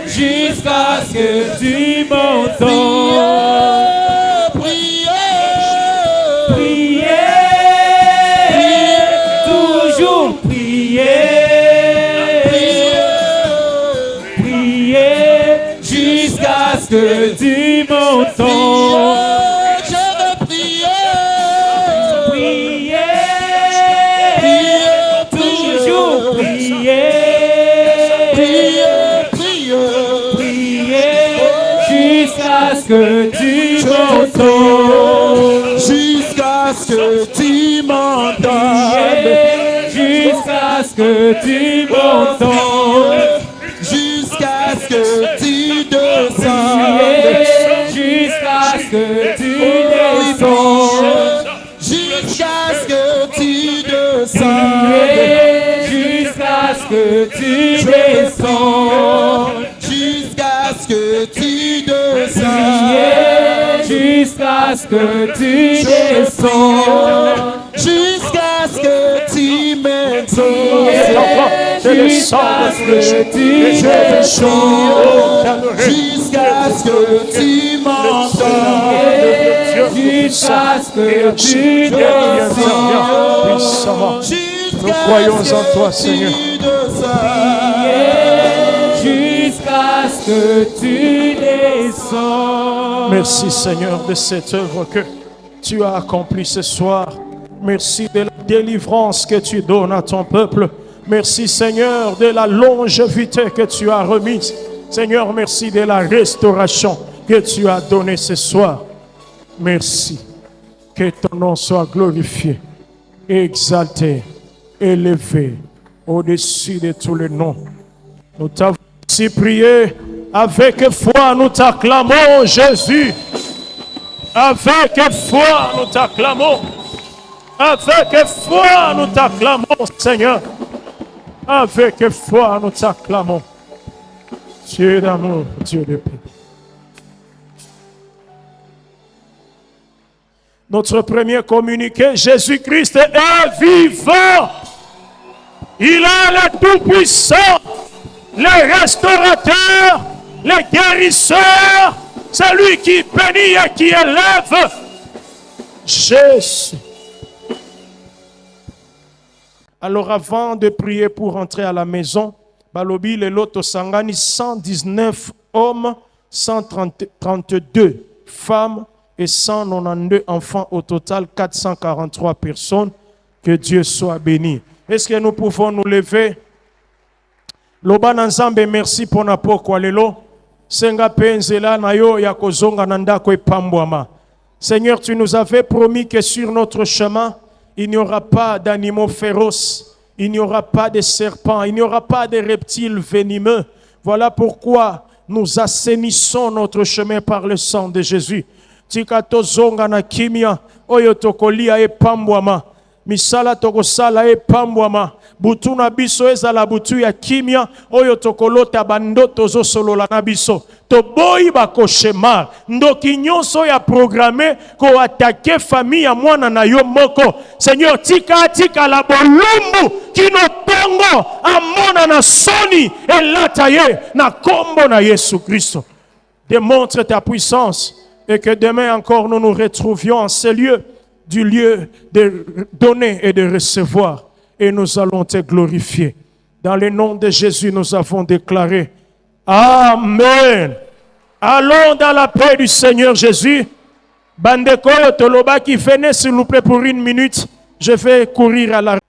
jusqu'à ce que tu m'entends. Prier, toujours prier. Prier, jusqu'à ce que tu m'entends. Je veux prier. Prier, toujours prier. Prier, jusqu'à ce que tu m'entends. Jusqu'à ce que tu m'entendes. Jusqu'à ce que tu m'entends. Jusqu'à ce que tu descendes. Jusqu'à ce que tu descends. Jusqu'à ce que tu descendes. Jusqu'à ce que tu descends. Jusqu'à ce que tu descendes. Jusqu'à ce que tu descends. Jusqu'à ce que tu m'exauces. Jusqu'à ce que tu descends. Jusqu'à ce que tu m'entends. Jusqu'à ce que tu descends. Nous croyons en toi, Seigneur. Jusqu'à ce que tu descends. Merci Seigneur de cette œuvre que tu as accomplie ce soir. Merci de la délivrance que tu donnes à ton peuple. Merci Seigneur de la longévité que tu as remise. Seigneur, merci de la restauration que tu as donnée ce soir. Merci. Que ton nom soit glorifié, exalté, élevé au-dessus de tous les noms. Nous t'avons aussi prié. Avec foi, nous t'acclamons, Jésus. Avec foi, nous t'acclamons. Avec foi, nous t'acclamons, Seigneur. Avec foi, nous t'acclamons. Dieu d'amour, Dieu de paix. Notre premier communiqué, Jésus-Christ est vivant. Il est le Tout-Puissant, le restaurateur, le guérisseur, celui qui bénit et qui élève. Jésus. Alors avant de prier pour entrer à la maison, balobi le loto sangani 119 hommes, 132 femmes et 192 enfants, au total 443 personnes. Que Dieu soit béni. Est-ce que nous pouvons nous lever? Loba Nzambe, merci pour na pokwa lelo. Senga penzela na yo ya kozonga na ndako epambwama. Seigneur, tu nous avais promis que sur notre chemin, il n'y aura pas d'animaux féroces, il n'y aura pas de serpents, il n'y aura pas de reptiles venimeux. Voilà pourquoi nous assainissons notre chemin par le sang de Jésus. Tikato zonga na kimia, oyo tokolia epambwama. Misala tokosala epambwama. Butu na biso ezala butu ya kimia, oyo tokolota bandoto zo solola na biso. Toboyi bakoshema, ndoki nyonso ya programme ko attaquer famille ya mwana na yo moko. Seigneur, tika la bolumbu kino tongo amona na soni elata ye na kombo na Yesu Christo. Démontre ta puissance et que demain encore nous nous retrouvions en ce lieu, du lieu de donner et de recevoir, et nous allons te glorifier. Dans le nom de Jésus, nous avons déclaré Amen. Allons dans la paix du Seigneur Jésus. Bandeko Toloba qui venez s'il vous plaît pour 1 minute. Je vais courir à la